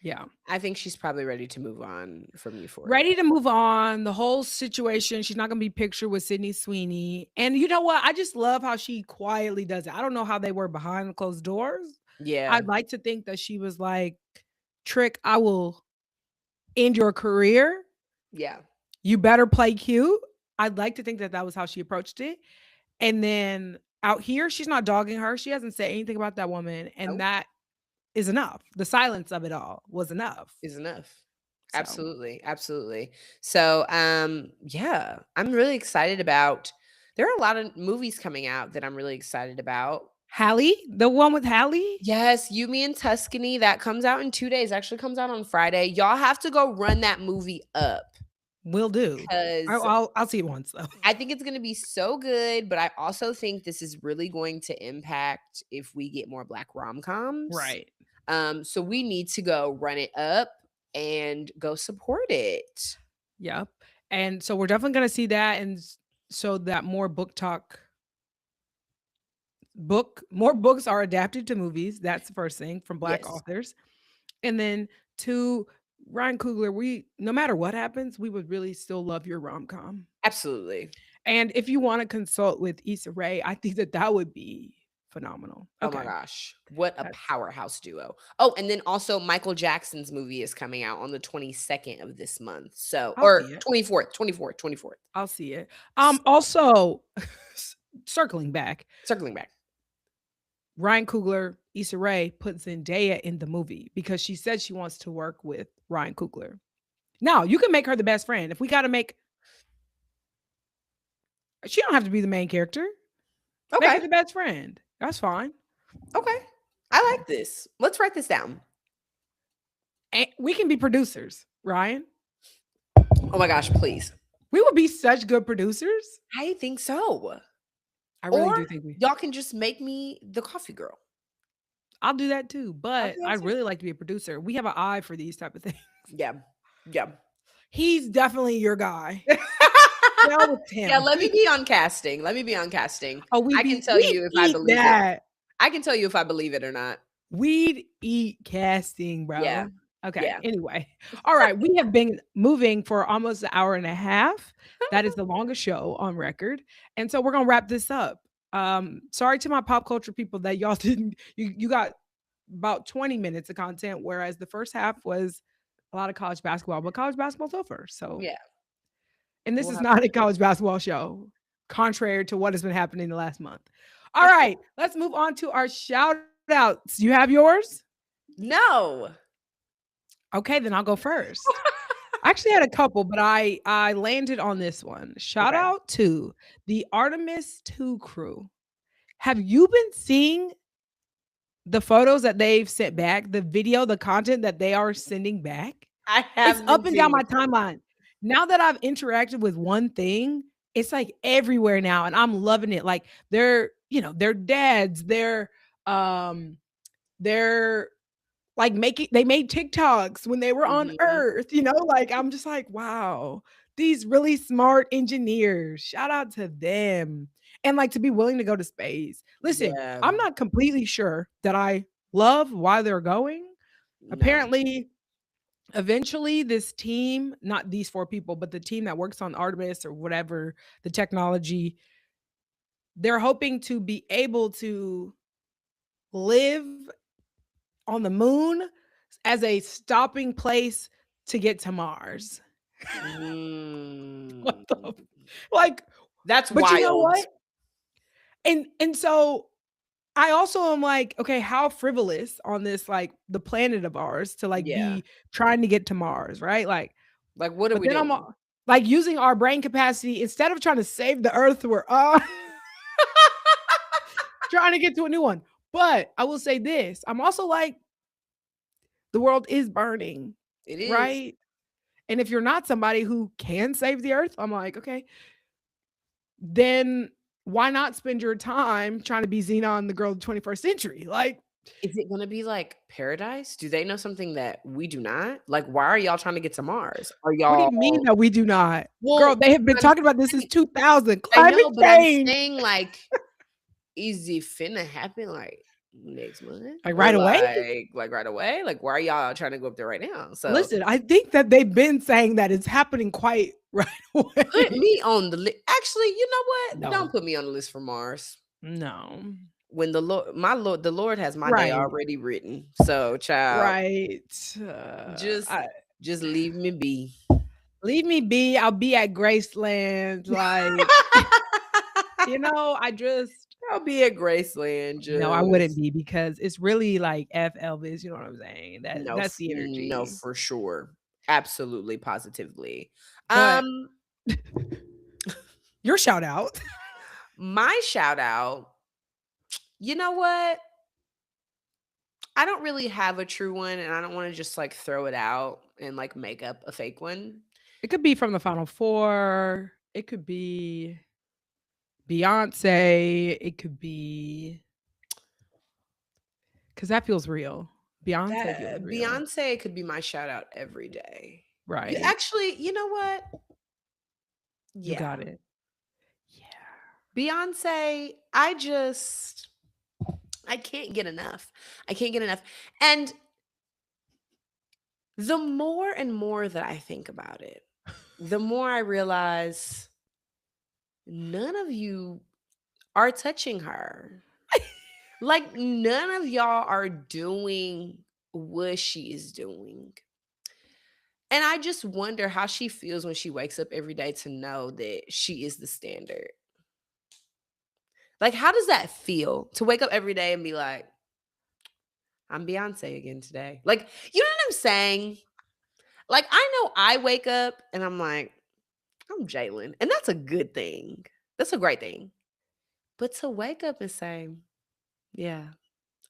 Yeah. I think she's probably ready to move on from Euphoria. Ready to move on. The whole situation. She's not going to be pictured with Sydney Sweeney. And you know what? I just love how she quietly does it. I don't know how they were behind closed doors. Yeah. I'd like to think that she was like, Trick, I will end your career. Yeah. You better play cute. I'd like to think that that was how she approached it. And then out here, she's not dogging her. She hasn't said anything about that woman. And Nope. that is enough. The silence of it all was enough. Is enough. So. Absolutely. So yeah, I'm really excited about. There are a lot of movies coming out that I'm really excited about. Halle, the one with Halle. Yes, You, Me, and Tuscany, that comes out in 2 days. Actually comes out on Friday. Y'all have to go run that movie up. Will do. Because I'll see it once though. I think it's going to be so good, but I also think this is really going to impact if we get more Black rom-coms. Right. So we need to go run it up and go support it. Yep. And so we're definitely gonna see that, and so that more more books are adapted to movies. That's the first thing from Black Yes. authors. And then two, Ryan Coogler, no matter what happens, we would really still love your rom-com. Absolutely. And if you want to consult with Issa Rae, I think that would be phenomenal. Oh my Okay. gosh. What a That's powerhouse duo. Oh, and then also Michael Jackson's movie is coming out on the 22nd of this month. So, I'll or see it. 24th. I'll see it. Also, circling back, Circling back. Ryan Coogler, Issa Rae put Zendaya in the movie because she said she wants to work with Ryan Coogler. Now, you can make her the best friend. If we got to she don't have to be the main character. Make her Okay. the best friend. That's fine. Okay. I like this. Let's write this down. And we can be producers, Ryan. Oh my gosh, please. We would be such good producers. I think so. I really Or do think y'all can just make me the coffee girl. I'll do that too. But do that I'd too. really like to be a producer. We have an eye for these type of things. Yeah. Yeah. He's definitely your guy. Go with him. Yeah, let me be on casting. Oh, I can tell you if I believe it. that. I can tell you if I believe it or not. We'd eat casting, bro. Yeah. Okay. Yeah. Anyway. All right. We have been moving for almost an hour and a half. That is the longest show on record. And so we're gonna wrap this up. Sorry to my pop culture people that y'all didn't you got about 20 minutes of content, whereas the first half was a lot of college basketball, but college basketball's over. So Yeah. and this We'll is have not to a college basketball show, contrary to what has been happening the last month. All right, let's move on to our shout outs. You have yours? No. Okay, then I'll go first. I actually had a couple, but I landed on this one. Shout Okay. out to the Artemis 2 crew. Have you been seeing the photos that they've sent back, the video, the content that they are sending back? I have It's up and down my timeline. Now that I've interacted with one thing, it's like everywhere now, and I'm loving it. Like their dads, they're like they made TikToks when they were on Mhm. Earth, like I'm just like, wow, these really smart engineers. Shout out to them. And like to be willing to go to space. Listen, Yeah. I'm not completely sure that I love why they're going. No. Apparently, eventually this team, not these 4 people, but the team that works on Artemis or whatever the technology, they're hoping to be able to live on the moon as a stopping place to get to Mars. What the like That's but wild. you know what? And so I also am like, okay, how frivolous on this, like the planet of ours to like Yeah. be trying to get to Mars, right? Like What are but we then doing? I'm like using our brain capacity instead of trying to save the earth, we're trying to get to a new one. But I will say this, I'm also like, the world is burning, It is. right? And if you're not somebody who can save the earth, I'm like, okay, then why not spend your time trying to be Xenon, the girl of the 21st century? Like, Is it gonna be like paradise? Do they know something that we do not? Like, why are y'all trying to get to Mars? Are what do y'all you mean that we do not? Well, Girl, they have been I'm talking about this since 2000. I Climate know, but I'm change. saying like, is it finna happen like next month? Like Or, right away? Like right away? Like, why are y'all trying to go up there right now? So Listen, I think that they've been saying that it's happening quite right put away. me on the list. Actually, you know what? No. Don't put me on the list for Mars. No. When the Lord has my day Right. already written. So, child, Right. just leave me be. Leave me be. I'll be at Graceland. Like, I'll be at Graceland. no, I wouldn't be because it's really like F Elvis. You know what I'm saying? That's the energy. No, for sure. Absolutely, positively. But- Your shout out. My shout out, you know what? I don't really have a true one, and I don't want to just like throw it out and like make up a fake one. It could be from the Final Four. It could be Beyonce. It could be because that feels real. Beyonce feels real. Beyonce could be my shout out every day. Right. Actually, you know what? You got it. Yeah. Beyonce, I can't get enough. I can't get enough. And the more and more that I think about it, the more I realize none of you are touching her. Like, none of y'all are doing what she is doing. And I just wonder how she feels when she wakes up every day to know that she is the standard. Like, how does that feel to wake up every day and be like, I'm Beyonce again today? Like, you know what I'm saying? Like, I know I wake up and I'm like, I'm Jalen. And that's a good thing. That's a great thing. But to wake up and say, yeah,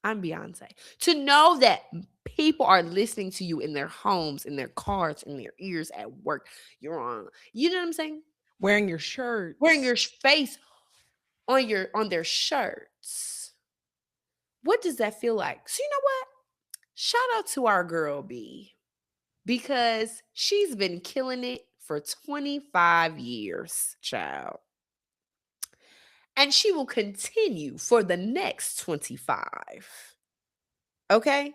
I'm Beyonce. To know that people are listening to you in their homes, in their cars, in their ears, at work. You're on, you know what I'm saying? Wearing your shirt. Wearing your face on their shirts. What does that feel like? So you know what? Shout out to our girl B, because she's been killing it for 25 years, child. And she will continue for the next 25. Okay?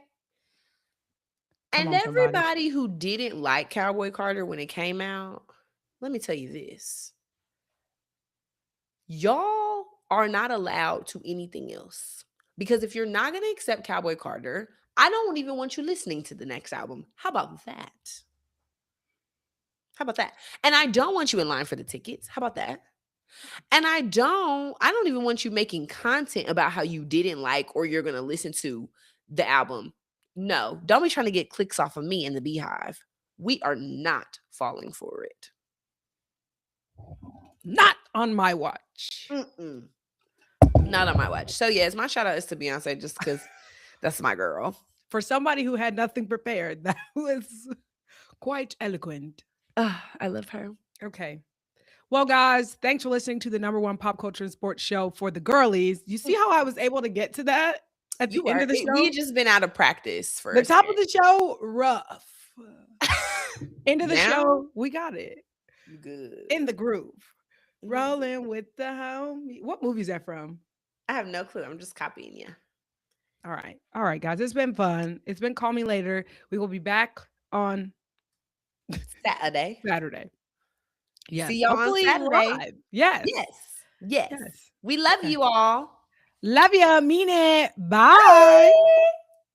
Come And on, somebody. everybody who didn't like Cowboy Carter when it came out, let me tell you this. Y'all are not allowed to anything else. Because if you're not going to accept Cowboy Carter, I don't even want you listening to the next album. How about that? How about that? And I don't want you in line for the tickets. How about that? And I don't even want you making content about how you didn't like or you're going to listen to the album. No, don't be trying to get clicks off of me in the Beehive. We are not falling for it. Not on my watch. Mm-mm. Not on my watch. So yes, my shout out is to Beyonce just because that's my girl. For somebody who had nothing prepared, that was quite eloquent. I love her. Okay. Well, guys, thanks for listening to the #1 pop culture and sports show for the girlies. You see how I was able to get to that at the end of the show? We just been out of practice for the top of the show, rough. End of the Now? show, we got it. Good. In the groove. Rolling with the homie. What movie is that from? I have no clue. I'm just copying you. All right. All right, guys. It's been fun. It's been Call Me Later. We will be back on Saturday. Yes. See y'all on Hopefully Saturday. live. Yes. Yes. We love you all. Love ya. Mean it. Bye.